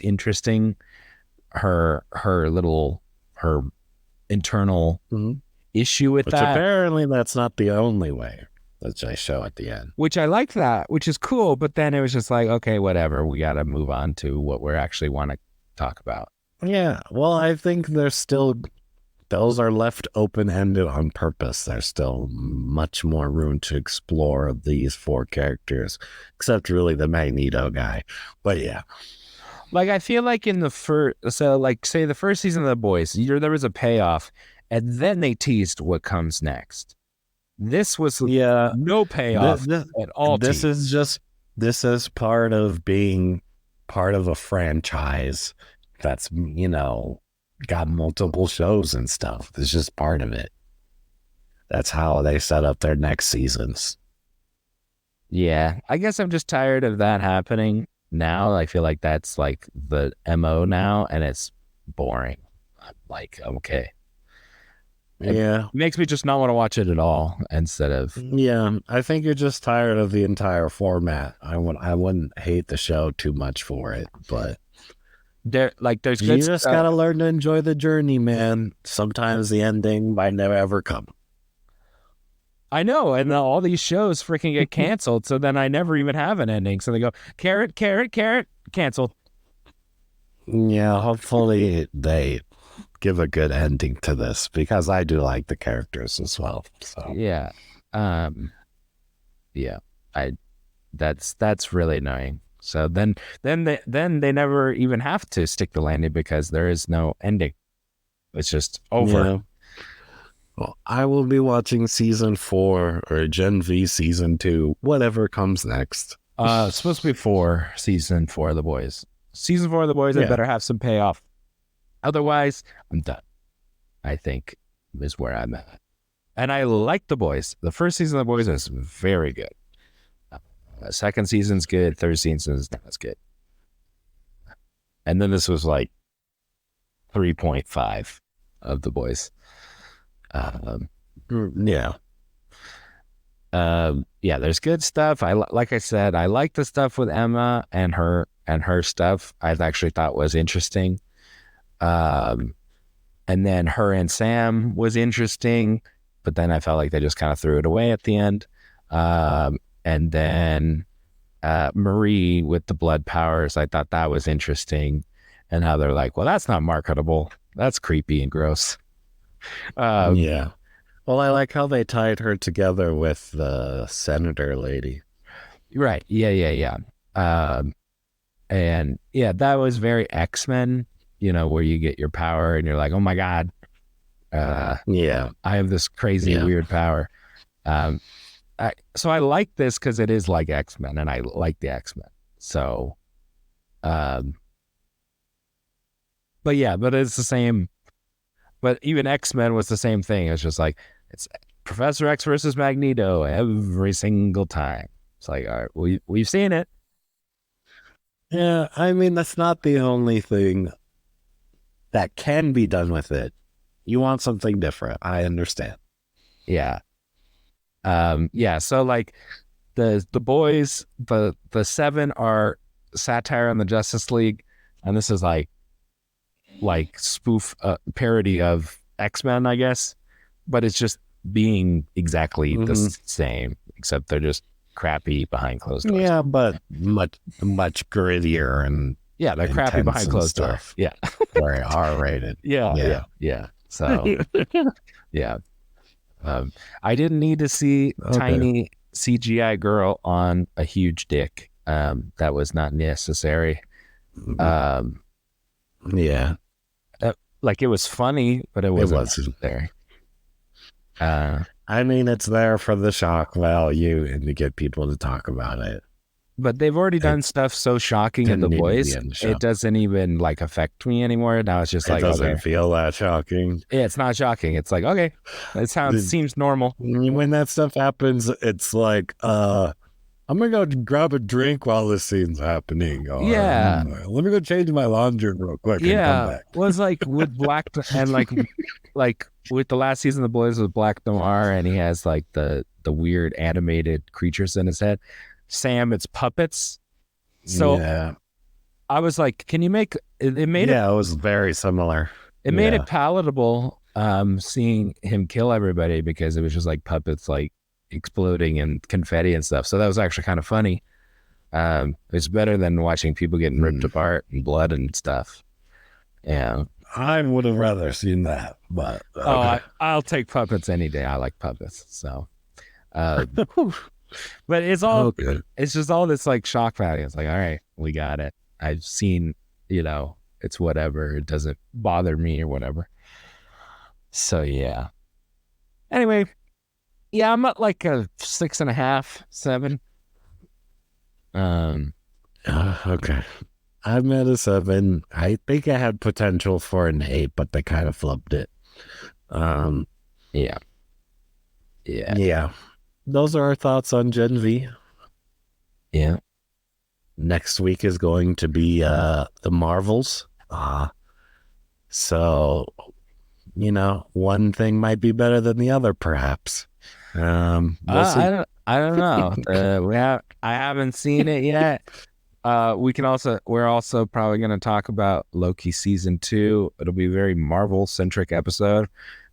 [SPEAKER 1] interesting. Her internal issue with that.
[SPEAKER 2] Apparently that's not the only way. that they show at the end.
[SPEAKER 1] which I like that, which is cool. But then it was just like, okay, whatever. We got to move on to what we actually want to talk about.
[SPEAKER 2] Yeah, well, I think there's still those are left open ended on purpose. There's still much more room to explore of these 4 characters, except really the Magneto guy. But yeah,
[SPEAKER 1] Like, I feel like in the first, so like, say the first season of The Boys, there was a payoff, and then they teased what comes next. This was
[SPEAKER 2] yeah,
[SPEAKER 1] no payoff at all.
[SPEAKER 2] This is part of being part of a franchise that's, got multiple shows and stuff. It's just part of it. That's how they set up their next seasons.
[SPEAKER 1] Yeah, I guess I'm just tired of that happening now. I feel like that's like the MO now, and it's boring. I'm like, okay.
[SPEAKER 2] Yeah.
[SPEAKER 1] It makes me just not want to watch it at all instead of...
[SPEAKER 2] Yeah, I think you're just tired of the entire format. I wouldn't hate the show too much for it, but
[SPEAKER 1] there's good
[SPEAKER 2] you just gotta learn to enjoy the journey, man. Sometimes the ending might never ever come.
[SPEAKER 1] I know, and all these shows freaking get canceled, so then I never even have an ending. So they go, carrot, carrot, carrot, canceled.
[SPEAKER 2] Yeah, hopefully they give a good ending to this, because I do like the characters as well. So
[SPEAKER 1] yeah, that's really annoying. So then they never even have to stick the landing because there is no ending. It's just over.
[SPEAKER 2] Yeah. Well, I will be watching season 4 or Gen V season 2, whatever comes next.
[SPEAKER 1] It's supposed to be season 4 of The Boys. Season 4 of The Boys, I better have some payoff. Otherwise, I'm done, I think, is where I'm at. And I like The Boys. The first season of The Boys is very good. Second season's good. Third season's not as good. And then this was like 3.5 of The Boys.
[SPEAKER 2] Yeah.
[SPEAKER 1] There's good stuff. Like I said, I like the stuff with Emma and her stuff. I actually thought was interesting. And then her and Sam was interesting, but then I felt like they just kind of threw it away at the end. And then Marie with the blood powers, I thought that was interesting, and how they're like, well, that's not marketable. That's creepy and gross.
[SPEAKER 2] Yeah. Well, I like how they tied her together with the senator lady.
[SPEAKER 1] Right. Yeah. And yeah, that was very X-Men, where you get your power and you're like, oh my God.
[SPEAKER 2] Yeah.
[SPEAKER 1] I have this crazy, weird power. So I like this because it is like X-Men, and I like the X-Men. So, but it's the same. But even X-Men was the same thing. It's just like, it's Professor X versus Magneto every single time. It's like, all right, we've seen it.
[SPEAKER 2] Yeah, I mean, that's not the only thing that can be done with it. You want something different. I understand.
[SPEAKER 1] Yeah. So like the Boys, the 7 are satire on the Justice League, and this is like spoof parody of X-Men, I guess, but it's just being exactly the same, except they're just crappy behind closed doors.
[SPEAKER 2] Yeah, but much grittier and
[SPEAKER 1] they're crappy behind closed doors. Yeah,
[SPEAKER 2] very R-rated.
[SPEAKER 1] Yeah. So yeah. I didn't need to see tiny CGI girl on a huge dick. That was not necessary.
[SPEAKER 2] Yeah.
[SPEAKER 1] Like, it was funny, but it wasn't necessary.
[SPEAKER 2] I mean, it's there for the shock value and to get people to talk about it.
[SPEAKER 1] But they've already done stuff so shocking in The Boys, it doesn't even like affect me anymore. Now it's just like,
[SPEAKER 2] it doesn't feel that shocking.
[SPEAKER 1] Yeah, it's not shocking. It's like, okay, it seems normal.
[SPEAKER 2] When that stuff happens, it's like, I'm gonna go grab a drink while this scene's happening. Or, let me go change my laundry real quick. And come back.
[SPEAKER 1] Was like with Black and like with the last season of The Boys with Black Noir, and he has like the weird animated creatures in his head. Sam, it's puppets. So I was like, can you make it? It made
[SPEAKER 2] it was very similar.
[SPEAKER 1] It made it palatable seeing him kill everybody, because it was just like puppets like exploding and confetti and stuff. So that was actually kind of funny. It's better than watching people getting ripped apart and blood and stuff. Yeah.
[SPEAKER 2] I would have rather seen that, but
[SPEAKER 1] I'll take puppets any day. I like puppets. So, but it's all
[SPEAKER 2] good.
[SPEAKER 1] It's just all this like shock value. It's like, all right, we got it. I've seen, it's whatever. It doesn't bother me or whatever. So yeah. Anyway, yeah, I'm at like a 6.5, 7.
[SPEAKER 2] Okay. I'm at a 7. I think I had potential for an 8, but they kind of flubbed it.
[SPEAKER 1] Yeah.
[SPEAKER 2] Yeah. Those are our thoughts on Gen V.
[SPEAKER 1] Yeah.
[SPEAKER 2] Next week is going to be the Marvels. So, one thing might be better than the other, perhaps. We'll see.
[SPEAKER 1] I don't know. I haven't seen it yet. We're also probably going to talk about Loki season 2. It'll be a very Marvel centric episode.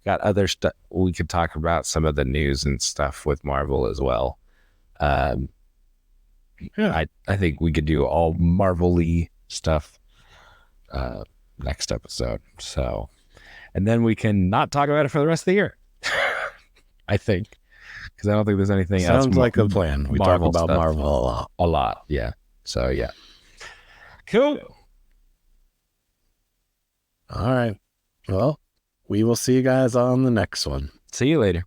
[SPEAKER 1] Got other stuff. We could talk about some of the news and stuff with Marvel as well. I think we could do all Marvel-y stuff next episode. So, and then we can not talk about it for the rest of the year. I think, because I don't think there's anything else.
[SPEAKER 2] Sounds like a plan. We talk about Marvel a lot.
[SPEAKER 1] A lot, yeah. So yeah, cool.
[SPEAKER 2] All right. Well, we will see you guys on the next one.
[SPEAKER 1] See you later.